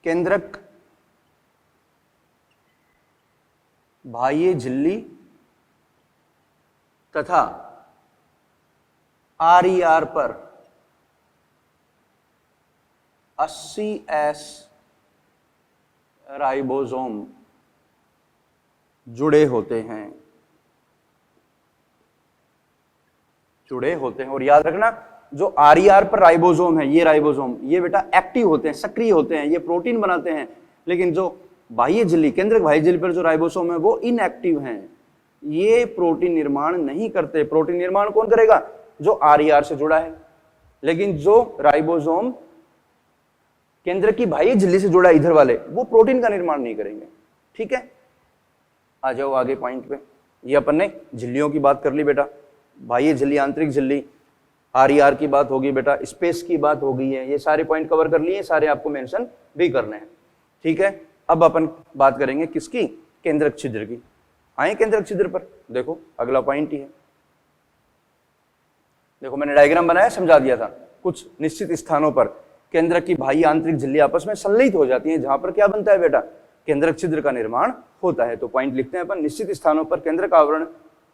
केंद्रक बाह्य झिल्ली तथा RER पर 80S राइबोसोम जुड़े होते हैं। और याद रखना, जो RER पर राइबोसोम है, ये राइबोसोम, ये बेटा एक्टिव होते हैं, सक्रिय होते हैं, ये प्रोटीन बनाते हैं। लेकिन जो बाह्य झिल्ली, केंद्रक बाह्य झिल्ली पर जो राइबोसोम है वो इनएक्टिव हैं, ये प्रोटीन निर्माण नहीं करते। प्रोटीन निर्माण कौन करेगा? जो RER से जुड़ा है। लेकिन जो राइबोसोम केंद्र की बाह्य झिल्ली से जुड़ा है, इधर वाले, वो प्रोटीन का निर्माण नहीं करेंगे। ठीक है, आ जाओ आगे पॉइंट पे। ये अपन ने झिल्लियों की बात कर ली बेटा, बाह्य झिल्ली, आंतरिक झिल्ली, RER की बात होगी बेटा, स्पेस की बात हो गई है। ये सारे पॉइंट कवर कर लिए, सारे आपको मेंशन भी करने हैं। ठीक है, अब अपन बात करेंगे किसकी? केंद्रक छिद्र की। आए केंद्रक छिद्र पर, देखो अगला पॉइंट ही है। देखो मैंने डायग्राम बनाया, समझा दिया था। कुछ निश्चित स्थानों पर केंद्रक की बाह्य आंतरिक झिल्ली आपस में संलयित हो जाती हैं, जहां पर क्या बनता है बेटा? केंद्रक छिद्र का निर्माण होता है। तो पॉइंट लिखते हैं अपन, निश्चित स्थानों पर केंद्रक आवरण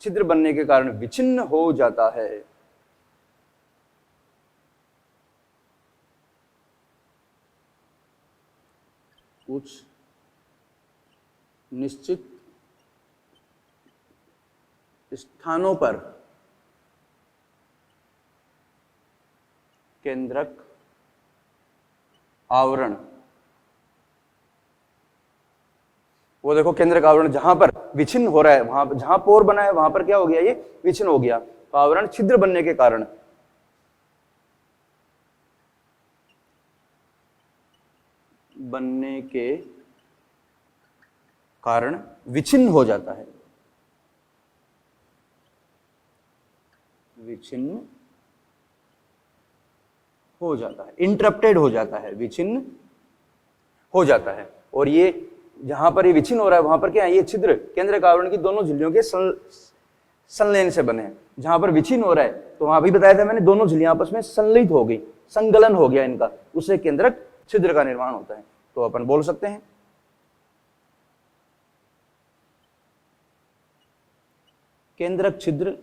छिद्र बनने के कारण विच्छिन्न हो जाता है। कुछ निश्चित स्थानों पर केंद्रक आवरण, वो देखो केंद्रक आवरण जहां पर विच्छिन्न हो रहा है, वहां जहां पोर बना है वहां पर क्या हो गया? ये विच्छिन्न हो गया। तो आवरण छिद्र बनने के कारण विच्छिन्न हो जाता है। विच्छिन्न हो जाता है, इंटरप्टेड हो जाता है, विच्छिन्न हो जाता है। और ये जहां पर ये विच्छिन्न हो रहा है वहां पर क्या है? ये छिद्र केंद्रक आवरण की दोनों झिल्लियों के संलयन से बने हैं। जहां पर विच्छिन्न हो रहा है, तो वहां भी बताया था मैंने, दोनों झिल्लियां आपस में संलयित हो गई, संगलन हो गया इनका, उससे केंद्रक छिद्र का निर्माण होता है। तो अपन बोल सकते हैं केंद्रक छिद्र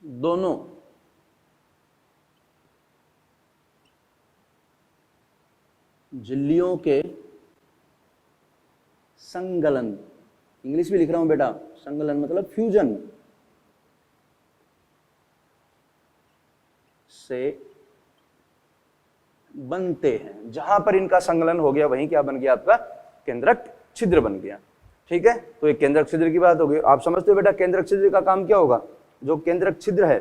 दोनों झिल्लियों के संगलन, इंग्लिश भी लिख रहा हूं बेटा, संगलन मतलब फ्यूजन से बनते हैं। जहां पर इनका संगलन हो गया वहीं क्या बन गया? आपका केंद्रक छिद्र बन गया। ठीक है, तो ये केंद्रक छिद्र की बात होगी। आप समझते हो बेटा केंद्रक छिद्र का काम क्या होगा? जो केंद्रक छिद्र है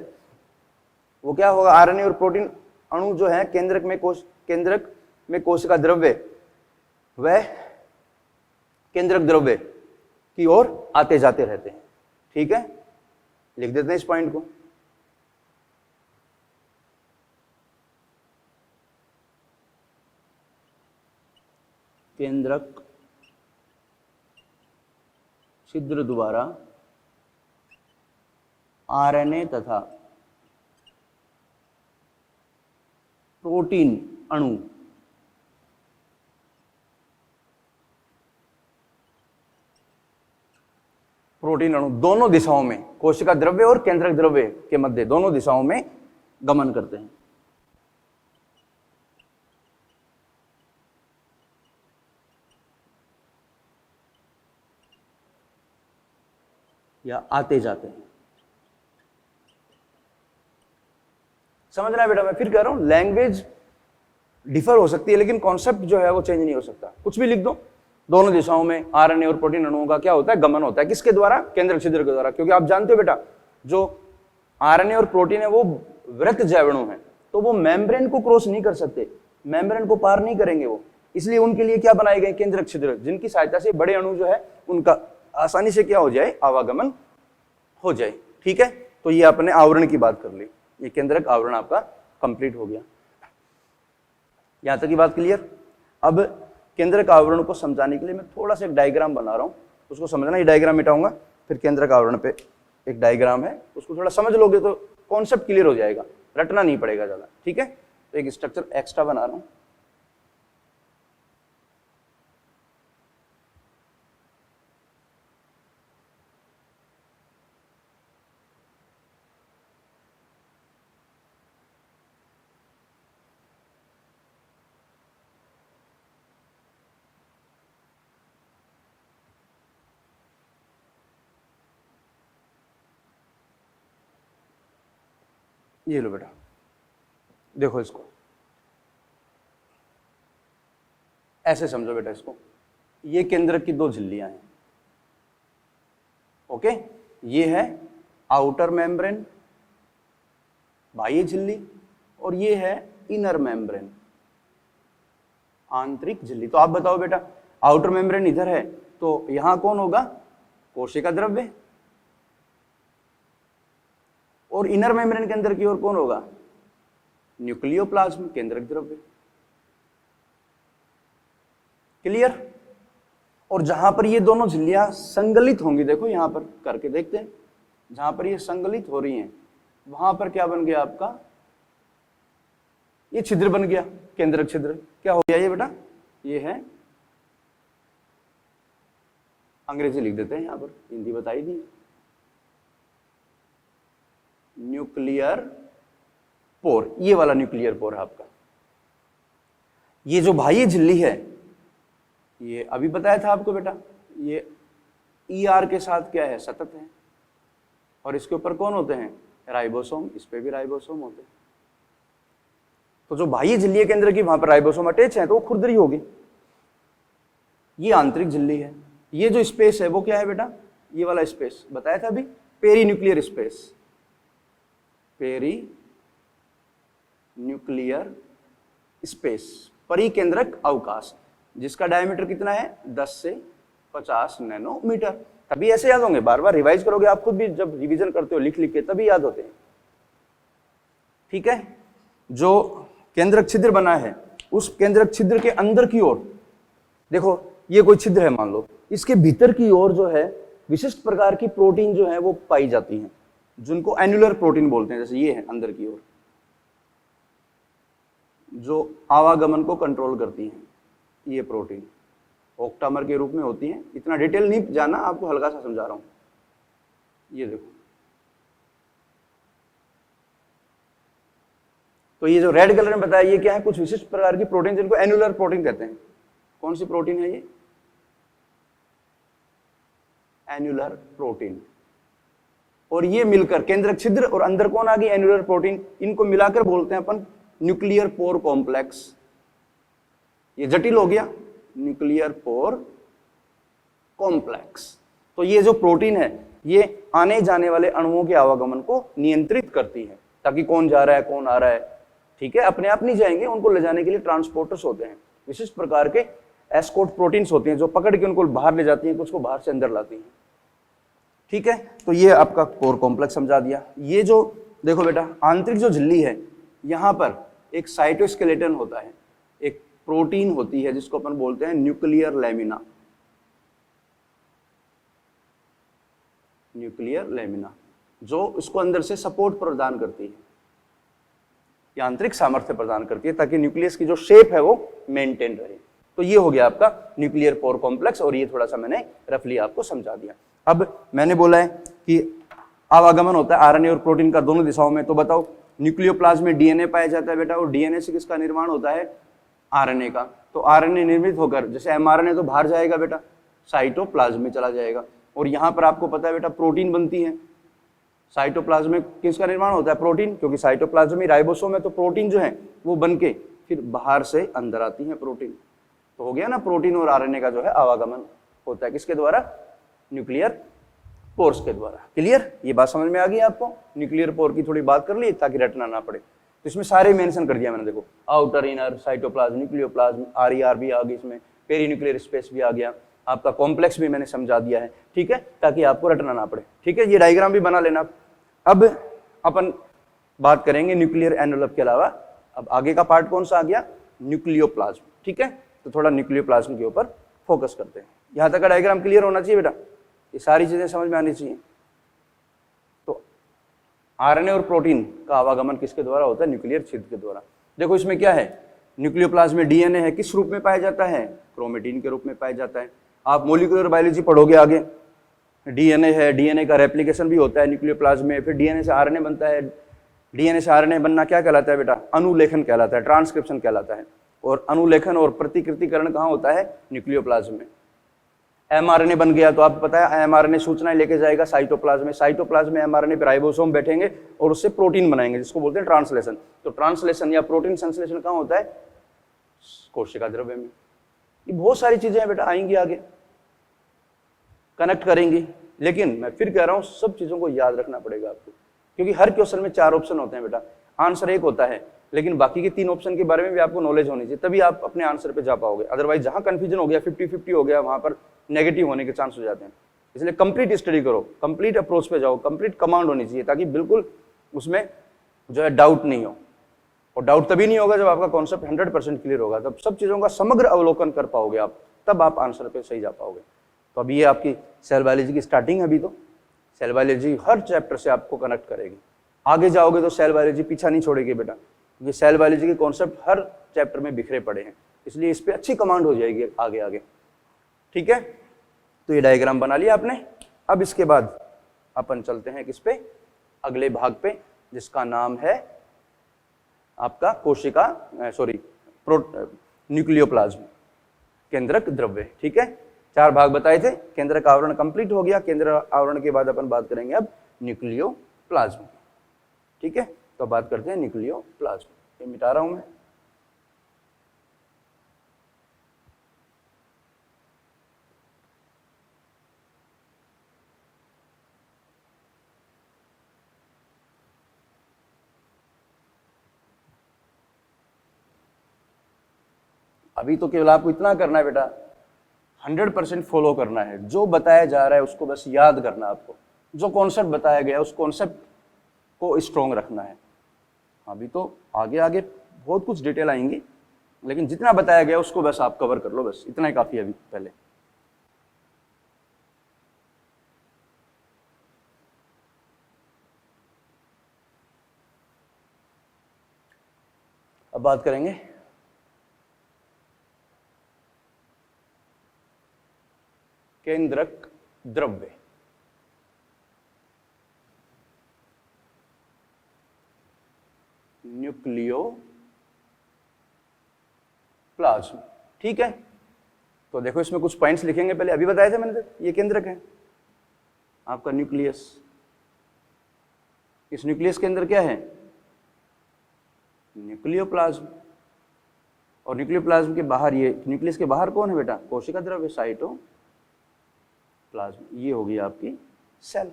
वो क्या होगा? RNA और प्रोटीन अणु जो है केंद्रक में कोशिका द्रव्य, वह केंद्रक द्रव्य की ओर आते जाते रहते हैं। ठीक है, लिख देते हैं इस पॉइंट को। केंद्रक छिद्र द्वारा आरएनए तथा प्रोटीन अणु दोनों दिशाओं में, कोशिका द्रव्य और केंद्रक द्रव्य के मध्य दोनों दिशाओं में गमन करते हैं। या आते जाते हैं। समझना है बेटा, मैं फिर कह रहा हूं, लैंग्वेज डिफर हो सकती है लेकिन कॉन्सेप्ट जो है वो चेंज नहीं हो सकता। कुछ भी लिख दो, दोनों दिशाओं में आरएनए और प्रोटीन अणुओं का क्या होता है, गमन होता है। किसके द्वारा? केंद्रक छिद्र के द्वारा। क्योंकि आप जानते हो बेटा, जो आरएनए और प्रोटीन है वो वृत्त जैवणु है, तो वो मेम्ब्रेन को क्रॉस नहीं कर सकते, मेम्ब्रेन को पार नहीं करेंगे वो। इसलिए उनके लिए क्या बनाए गए? केंद्रक छिद्र, जिनकी सहायता से बड़े अणु जो है उनका आसानी से क्या हो जाए, आवागमन हो जाए। ठीक है, तो ये आपने आवरण की बात कर ली, ये केंद्रक आवरण आपका कंप्लीट हो गया। यहां तक की बात क्लियर? अब केंद्रक आवरण को समझाने के लिए मैं थोड़ा सा एक डायग्राम बना रहा हूं, उसको समझना। ये डायग्राम मिटाऊंगा, फिर केंद्रक आवरण पे एक डायग्राम है, उसको थोड़ा समझ लोगे तो कॉन्सेप्ट क्लियर हो जाएगा, रटना नहीं पड़ेगा ज्यादा। ठीक है, तो एक स्ट्रक्चर एक्स्ट्रा बना रहा हूं। ये लो बेटा, देखो इसको ऐसे समझो बेटा इसको। ये केंद्रक की दो झिल्लियां हैं। ओके, ये है आउटर मेम्ब्रेन, बाह्य झिल्ली, और ये है इनर मेम्ब्रेन, आंतरिक झिल्ली। तो आप बताओ बेटा, आउटर मेम्ब्रेन इधर है तो यहां कौन होगा? कोशिका द्रव्य। और इनर मेम्ब्रेन के अंदर की ओर कौन होगा? न्यूक्लियोप्लाज्म, केंद्रक द्रव्य। क्लियर? और जहां पर ये दोनों झिल्लियां संगलित होंगी, देखो यहां पर करके देखते हैं, जहां पर ये संगलित हो रही हैं वहां पर क्या बन गया आपका? ये छिद्र बन गया, केंद्रक छिद्र। क्या हो गया ये बेटा? ये है, अंग्रेजी लिख देते हैं यहां पर, हिंदी बताई दी, न्यूक्लियर पोर। ये वाला न्यूक्लियर पोर है आपका। ये जो बाह्य झिल्ली है, ये अभी बताया था आपको बेटा, ये ER के साथ क्या है? सतत है। और इसके ऊपर कौन होते हैं? राइबोसोम। इस पे भी राइबोसोम होते हैं। तो जो बाह्य झिल्ली है केंद्र की, वहां पर राइबोसोम अटैच है, तो वो खुरदरी होगी। ये आंतरिक झिल्ली है। ये जो स्पेस है वो क्या है बेटा? ये वाला स्पेस बताया था अभी, perinuclear space, perinuclear space, परिकेंद्रक अवकाश, जिसका डायमीटर कितना है? 10 से 50 नैनोमीटर। तभी ऐसे याद होंगे, बार बार रिवाइज करोगे आप खुद भी, जब रिवीजन करते हो लिख लिख के, तभी याद होते हैं। ठीक है, जो केंद्रक छिद्र बना है, उस केंद्रक छिद्र के अंदर की ओर देखो, ये कोई छिद्र है मान लो, इसके भीतर की ओर जो है विशिष्ट प्रकार की प्रोटीन जो है वो पाई जाती हैं, जिनको एन्युलर प्रोटीन बोलते हैं। जैसे ये है अंदर की ओर, जो आवागमन को कंट्रोल करती हैं, ये प्रोटीन ऑक्टामर के रूप में होती हैं। इतना डिटेल नहीं जाना, आपको हल्का सा समझा रहा हूं। ये देखो, तो ये जो रेड कलर में बताया, ये क्या है? कुछ विशिष्ट प्रकार की प्रोटीन, जिनको एन्युलर प्रोटीन कहते हैं। कौन सी प्रोटीन है ये? Annular protein. और ये मिलकर केंद्रक छिद्र और अंदर कौन आ गई? Annular protein. इनको मिलाकर बोलते हैं अपन न्यूक्लियर पोर कॉम्प्लेक्स। ये जटिल हो गया, न्यूक्लियर पोर कॉम्प्लेक्स। तो ये जो प्रोटीन है, ये आने जाने वाले अणुओं के आवागमन को नियंत्रित करती है, ताकि कौन जा रहा है कौन आ रहा है, ठीक है, अपने आप नहीं जाएंगे, उनको ले जाने के लिए ट्रांसपोर्टर्स होते हैं, विशिष्ट प्रकार के एस्कॉर्ट प्रोटीन्स होती हैं, जो पकड़ के उनको बाहर ले जाती हैं, कुछ को बाहर से अंदर लाती हैं। ठीक है, तो ये आपका कोर कॉम्प्लेक्स समझा दिया। ये जो देखो बेटा, आंतरिक जो झिल्ली है, यहाँ पर एक साइटोस्केलेटन होता है, एक प्रोटीन होती है जिसको अपन बोलते हैं न्यूक्लियर लैमिना। न्यूक्लियर लैमिना जो इसको अंदर से सपोर्ट प्रदान करती है, यांत्रिक सामर्थ्य प्रदान करती है ताकि न्यूक्लियस की जो शेप है वो मेंटेन रहे। तो ये हो गया आपका न्यूक्लियर पोर कॉम्प्लेक्स, और ये थोड़ा सा मैंने रफली आपको समझा दिया। अब मैंने बोला है कि आवागमन होता है आरएनए और प्रोटीन का दोनों दिशाओं में, तो बताओ न्यूक्लियोप्लाज्म में डीएनए पाया जाता है बेटा, और डीएनए से किसका निर्माण होता है? आरएनए का। तो आरएनए निर्मित होकर जैसे एमआरएनए तो बाहर जाएगा बेटा, साइटोप्लाज्म में चला जाएगा, और यहाँ पर आपको पता है बेटा प्रोटीन बनती है। साइटोप्लाज्म में किसका निर्माण होता है? प्रोटीन, क्योंकि साइटोप्लाज्म में राइबोसोम है, तो प्रोटीन जो है वो बनके फिर बाहर से अंदर आती है प्रोटीन। तो हो गया ना, प्रोटीन और आरएनए का जो है आवागमन होता है किसके द्वारा? न्यूक्लियर पोर्स के द्वारा। क्लियर? ये बात समझ में आ गई आपको? न्यूक्लियर पोर की थोड़ी बात कर ली ताकि रटना ना पड़े। तो इसमें सारे मेंशन कर दिया मैंने, देखो outer, inner, cytoplasm, nucleoplasm, RER भी आ गई इसमें, पेरीन्यूक्लियर स्पेस भी आ गया, आपका कॉम्प्लेक्स भी मैंने समझा दिया है, ठीक है, ताकि आपको रटना ना पड़े। ठीक है, ये डायग्राम भी बना लेना। अब अपन बात करेंगे न्यूक्लियर एनवेलप के अलावा, अब आगे का पार्ट कौन सा आ गया? न्यूक्लियोप्लाज्म। ठीक है, तो थोड़ा न्यूक्लियोप्लाज्म के ऊपर फोकस करते हैं। यहां तक का डायग्राम क्लियर होना चाहिए बेटा, ये सारी चीजें समझ में आनी चाहिए। तो आरएनए और प्रोटीन का आवागमन किसके द्वारा होता है? न्यूक्लियर छिद्र के द्वारा। देखो इसमें क्या है, न्यूक्लियोप्लाज्म में डीएनए है, किस रूप में पाया जाता है? क्रोमेटिन के रूप में पाया जाता है। आप मॉलिक्यूलर बायोलॉजी पढ़ोगे आगे, डीएनए है, डीएनए का रेप्लिकेशन भी होता है न्यूक्लियोप्लाज्म में, फिर डीएनए से आरएनए बनता है। डीएनए से आरएनए बनना क्या कहलाता है बेटा? अनुलेखन कहलाता है, ट्रांसक्रिप्शन कहलाता है। और अनुलेखन और प्रतिकृतिकरण कहाँ होता है? न्यूक्लियोप्लाज्म में। एमआरएनए बन गया तो आपको पता है एमआरएनए सूचनाएं लेके जाएगा साइटोप्लाज्म में, साइटोप्लाज्म में एमआरएनए पे राइबोसोम बैठेंगे और उससे प्रोटीन बनाएंगे जिसको बोलते हैं ट्रांसलेशन। तो ट्रांसलेशन या प्रोटीन संश्लेषण कहाँ होता है? कोशिका द्रव्य में। ये बहुत सारी चीजें हैं बेटा, आएंगी आगे, कनेक्ट करेंगी, लेकिन मैं फिर कह रहा हूं सब चीजों को याद रखना पड़ेगा आपको, क्योंकि हर क्वेश्चन में 4 ऑप्शन होते हैं बेटा, आंसर एक होता है, लेकिन बाकी के 3 ऑप्शन के बारे में भी आपको नॉलेज होनी चाहिए, तभी आप अपने आंसर पे जा पाओगे। अदरवाइज जहां कंफ्यूजन हो गया, 50-50 हो गया, वहां पर नेगेटिव होने के चांस हो जाते हैं। इसलिए कंप्लीट स्टडी करो, कंप्लीट अप्रोच पे जाओ, कंप्लीट कमांड होनी चाहिए, ताकि बिल्कुल उसमें जो है डाउट नहीं हो। और डाउट तभी नहीं होगा जब आपका कॉन्सेप्ट 100% क्लियर होगा, तब सब चीजों का समग्र अवलोकन कर पाओगे आप, तब आप आंसर पे सही जा पाओगे। तो अभी ये आपकी सेल बायोलॉजी की स्टार्टिंग है, अभी तो सेल बायोलॉजी हर चैप्टर से आपको कनेक्ट करेगी। आगे जाओगे तो सेल बायोलॉजी पीछा नहीं छोड़ेगी बेटा, क्योंकि सेल बायोलॉजी के कॉन्सेप्ट हर चैप्टर में बिखरे पड़े हैं, इसलिए इस पे अच्छी कमांड हो जाएगी आगे आगे। ठीक है, तो ये डायग्राम बना लिया आपने। अब इसके बाद अपन चलते हैं किस पे? अगले भाग पे, जिसका नाम है आपका कोशिका, सॉरी न्यूक्लियोप्लाज्म, केंद्रक द्रव्य। ठीक है, 4 भाग बताए थे, केंद्रक आवरण कंप्लीट हो गया। केंद्र आवरण के बाद अपन बात करेंगे अब न्यूक्लियोप्लाज्म। ठीक है, तो बात करते हैं न्यूक्लियोप्लाज्म। ये मिटा रहा हूं मैं। अभी तो केवल आपको इतना करना है बेटा, 100% फॉलो करना है, जो बताया जा रहा है उसको बस याद करना है आपको, जो कॉन्सेप्ट बताया गया है उस कॉन्सेप्ट को स्ट्रॉन्ग रखना है। अभी तो आगे आगे बहुत कुछ डिटेल आएंगी, लेकिन जितना बताया गया उसको बस आप कवर कर लो, बस इतना ही काफी है अभी। पहले अब बात करेंगे केंद्रक द्रव्य। न्यूक्लियोप्लाज्म। ठीक है, तो देखो इसमें कुछ पॉइंट्स लिखेंगे पहले, अभी बताए थे मैंने, ये केंद्रक है आपका न्यूक्लियस। इस न्यूक्लियस के अंदर क्या है? न्यूक्लियोप्लाज्म। और न्यूक्लियोप्लाज्म के बाहर, ये न्यूक्लियस के बाहर कौन है बेटा? कोशिका द्रव्य, साइटोप्लाज्म। ये होगी आपकी सेल।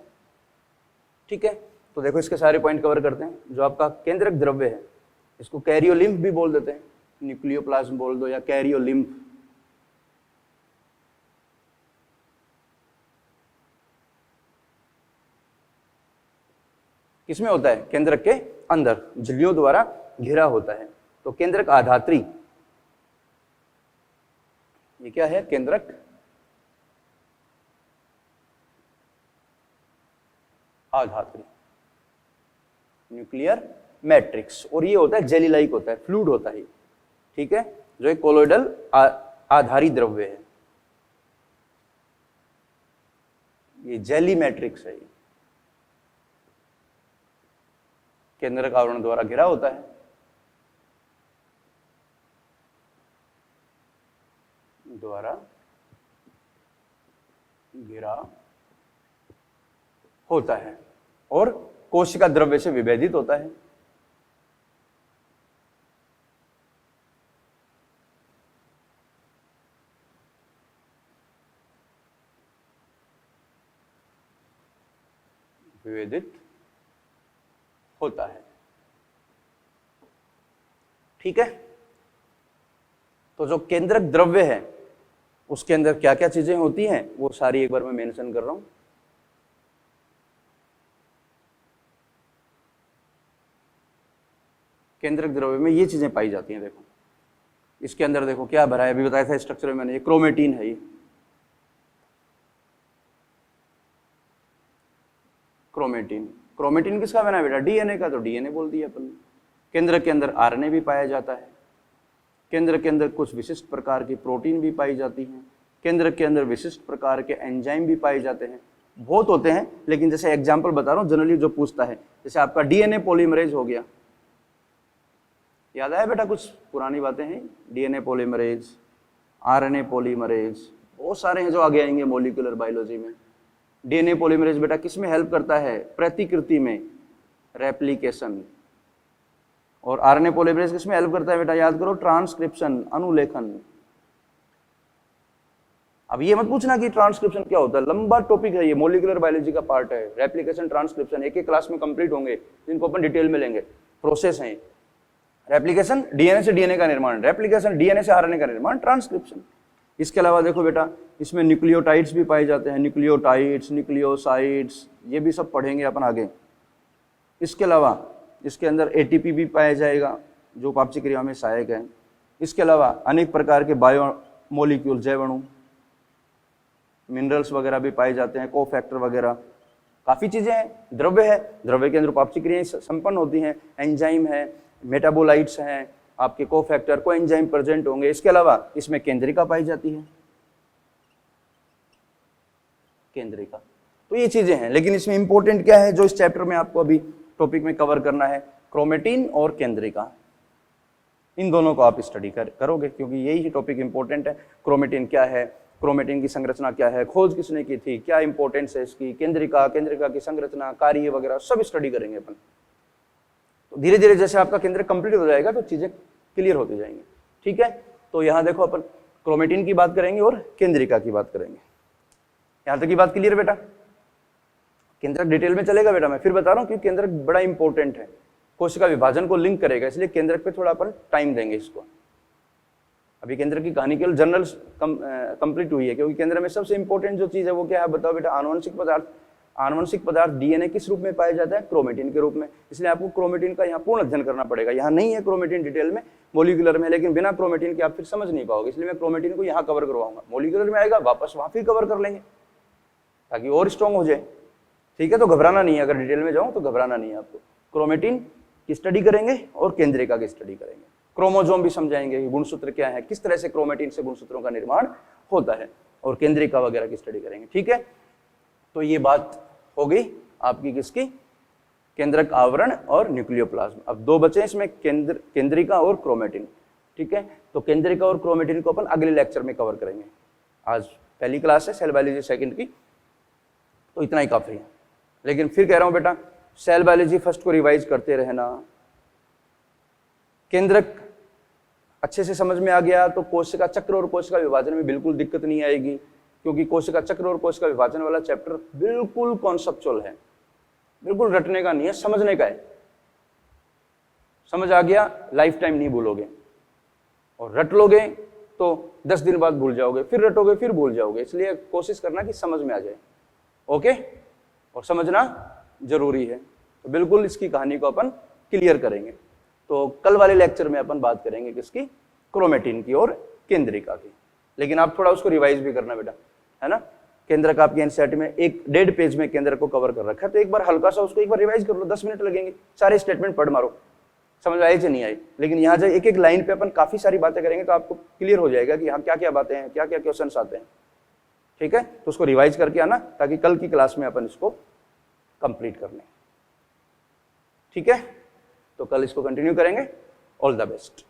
ठीक है, तो देखो इसके सारे पॉइंट कवर करते हैं। जो आपका केंद्रक द्रव्य है, इसको कैरियोलिम्फ भी बोल देते हैं, न्यूक्लियोप्लाज्म बोल दो या कैरियोलिम्फ। किसमें होता है? केंद्रक के अंदर, झिल्लियों द्वारा घिरा होता है। तो केंद्रक आधात्री ये क्या है? केंद्रक आधात्री, न्यूक्लियर मैट्रिक्स। और ये होता है जेली लाइक होता है, फ्लूइड होता है, ठीक है, जो एक कोलोइडल आधारी द्रव्य है। ये जेली मैट्रिक्स है, केंद्रक आवरण द्वारा घिरा होता है। द्वारा घिरा होता है और कोशिका द्रव्य से विभेदित होता है। विभेदित होता है, ठीक है। तो जो केंद्रक द्रव्य है उसके अंदर क्या क्या चीजें होती हैं वो सारी एक बार मैं मेंशन कर रहा हूं। केंद्रक द्रव्य में ये चीजें पाई जाती हैं। देखो इसके अंदर देखो क्या भरा है, अभी बताया था स्ट्रक्चर में मैंने, ये क्रोमेटिन है। ये क्रोमेटिन, क्रोमेटिन किसका बना है बेटा? डीएनए का, तो डीएनए बोल दिया अपन। केंद्र के अंदर आरएनए भी पाया जाता है, केंद्र के अंदर कुछ विशिष्ट प्रकार की प्रोटीन भी पाई जाती हैं, केंद्र के अंदर विशिष्ट प्रकार के एंजाइम भी पाए जाते हैं। बहुत होते हैं, लेकिन जैसे एग्जांपल बता रहा हूं, जनरली जो पूछता है, जैसे आपका डीएनए पॉलीमरेज हो गया, याद आया बेटा? कुछ पुरानी बातें हैं, डीएनए पॉलीमरेज, आरएनए पॉलीमरेज, बहुत सारे हैं जो आगे आएंगे मॉलिक्यूलर बायोलॉजी में। डीएनए पॉलीमरेज बेटा किस में हेल्प करता है? प्रतिकृति में, रेप्लिकेशन। और आरएनए पॉलीमरेज किस में हेल्प करता है बेटा? याद करो, ट्रांसक्रिप्शन, अनुलेखन। अब ये मत पूछना कि ट्रांसक्रिप्शन क्या होता है, लंबा टॉपिक है ये, मॉलिक्यूलर बायोलॉजी का पार्ट है। रेप्लिकेशन, ट्रांसक्रिप्शन एक एक क्लास में कंप्लीट होंगे, जिनको अपन डिटेल में लेंगे। प्रोसेस है रेप्लिकेशन, डीएनए से डीएनए का निर्माण, रेप्लिकेशन डीएनए से आरएनए का निर्माण, ट्रांसक्रिप्शन। इसके अलावा देखो बेटा, इसमें न्यूक्लियोटाइड्स भी पाए जाते हैं, न्यूक्लियोटाइड्स, न्यूक्लियोसाइड्स, ये भी सब पढ़ेंगे अपन आगे। इसके अलावा इसके अंदर एटीपी भी पाया जाएगा जो उपापचय क्रिया में सहायक है। इसके अलावा अनेक प्रकार के बायो मोलिक्यूल, जैवाणु, मिनरल्स वगैरह भी पाए जाते हैं, कोफैक्टर वगैरह, काफी चीजें हैं। द्रव्य है, द्रव्य के अंदर उपापचय क्रियाएं संपन्न होती हैं, एंजाइम है, मेटाबोलाइट्स हैं, आपके कोफैक्टर, को एंजाइम प्रेजेंट होंगे। इसके अलावा इसमें केंद्रिका पाई जाती है, केंद्रिका। तो ये चीजें हैं, लेकिन इसमें इंपॉर्टेंट क्या है जो इस चैप्टर में आपको अभी टॉपिक में कवर करना है? क्रोमेटिन और केंद्रिका, इन दोनों को आप स्टडी करोगे, क्योंकि यही टॉपिक इंपॉर्टेंट है। क्रोमेटिन क्या है, क्रोमेटिन की संरचना क्या है, खोज किसने की थी, क्या इंपॉर्टेंस है इसकी, केंद्रिका, केंद्रिका की संरचना, कार्य वगैरह सब स्टडी करेंगे अपन। तो धीरे धीरे जैसे आपका केंद्र कंप्लीट हो जाएगा तो चीजें क्लियर होती जाएंगी, ठीक है। तो यहाँ देखो अपन क्रोमेटिन की बात करेंगे और केंद्रिका की बात करेंगे। यहां तक की बात क्लियर बेटा? केंद्रक डिटेल में चलेगा बेटा, मैं फिर बता रहा हूँ क्योंकि केंद्रक बड़ा इंपॉर्टेंट है, कोशिका विभाजन को लिंक करेगा, इसलिए केंद्रक पे थोड़ा अपन टाइम देंगे इसको। अभी केंद्र की कहानी केवल जनरल कंप्लीट हुई है, क्योंकि केंद्र में सबसे इंपॉर्टेंट जो चीज है वो क्या है बताओ बेटा? आनुवंशिक पदार्थ। आनुवंशिक पदार्थ डीएनए किस रूप में पाया जाता है? क्रोमेटिन के रूप में। इसलिए आपको क्रोमेटिन का यहाँ पूर्ण अध्ययन करना पड़ेगा। यहाँ नहीं है क्रोमेटिन डिटेल में, मॉलिक्यूलर में, लेकिन बिना क्रोमेटिन के आप फिर समझ नहीं पाओगे, इसलिए मैं क्रोमेटिन को यहाँ कवर करवाऊंगा। मॉलिक्यूलर में आएगा वापस वहां फिर कवर कर लेंगे ताकि और स्ट्रॉन्ग हो जाए, ठीक है। तो घबराना नहीं है, अगर डिटेल में जाऊं तो घबराना नहीं है आपको। क्रोमेटिन की स्टडी करेंगे और केंद्रिका की स्टडी करेंगे, क्रोमोसोम भी समझाएंगे, गुणसूत्र क्या है, किस तरह से क्रोमेटिन से गुणसूत्रों का निर्माण होता है, और केंद्रिका वगैरह की स्टडी करेंगे, ठीक है। तो ये बात हो गई आपकी किसकी? केंद्रक आवरण और न्यूक्लियोप्लाज्म। अब दो बचे इसमें, केंद्रिका और क्रोमेटिन, ठीक है। तो केंद्रिका और क्रोमेटिन को अपन अगले लेक्चर में कवर करेंगे। आज पहली क्लास है सेल बायोलॉजी सेकंड की, तो इतना ही काफी है। लेकिन फिर कह रहा हूं बेटा, सेल बायोलॉजी फर्स्ट को रिवाइज करते रहना। केंद्रक अच्छे से समझ में आ गया तो कोशिका चक्र और कोशिका विभाजन में बिल्कुल दिक्कत नहीं आएगी, क्योंकि कोशिका चक्र और कोशिका विभाजन वाला चैप्टर बिल्कुल कॉन्सेप्चुअल है, बिल्कुल रटने का नहीं है, समझने का है। समझ आ गया, लाइफ टाइम नहीं भूलोगे, और रट लोगे तो 10 दिन बाद भूल जाओगे, फिर रटोगे फिर भूल जाओगे। इसलिए कोशिश करना कि समझ में आ जाए, ओके। और समझना जरूरी है, तो बिल्कुल इसकी कहानी को अपन क्लियर करेंगे। तो कल वाले लेक्चर में अपन बात करेंगे किसकी? क्रोमेटिन की और केंद्रिका की, लेकिन आप थोड़ा उसको रिवाइज भी करना बेटा, है ना। केंद्रक आपके एनसीईआरटी में 1.5 पेज में केंद्रक को कवर कर रखा है, तो एक बार हल्का सा उसको एक बार रिवाइज कर लो, 10 मिनट लगेंगे, सारे स्टेटमेंट पढ़ मारो, समझ आई कि नहीं आई। लेकिन यहाँ जब एक एक लाइन पे अपन काफी सारी बातें करेंगे तो आपको क्लियर हो जाएगा कि यहाँ क्या क्या बातें हैं, क्या क्या क्वेश्चंस आते हैं, ठीक है। तो उसको रिवाइज करके आना ताकि कल की क्लास में अपन इसको कंप्लीट कर लें, ठीक है। तो कल इसको कंटिन्यू करेंगे। All the best.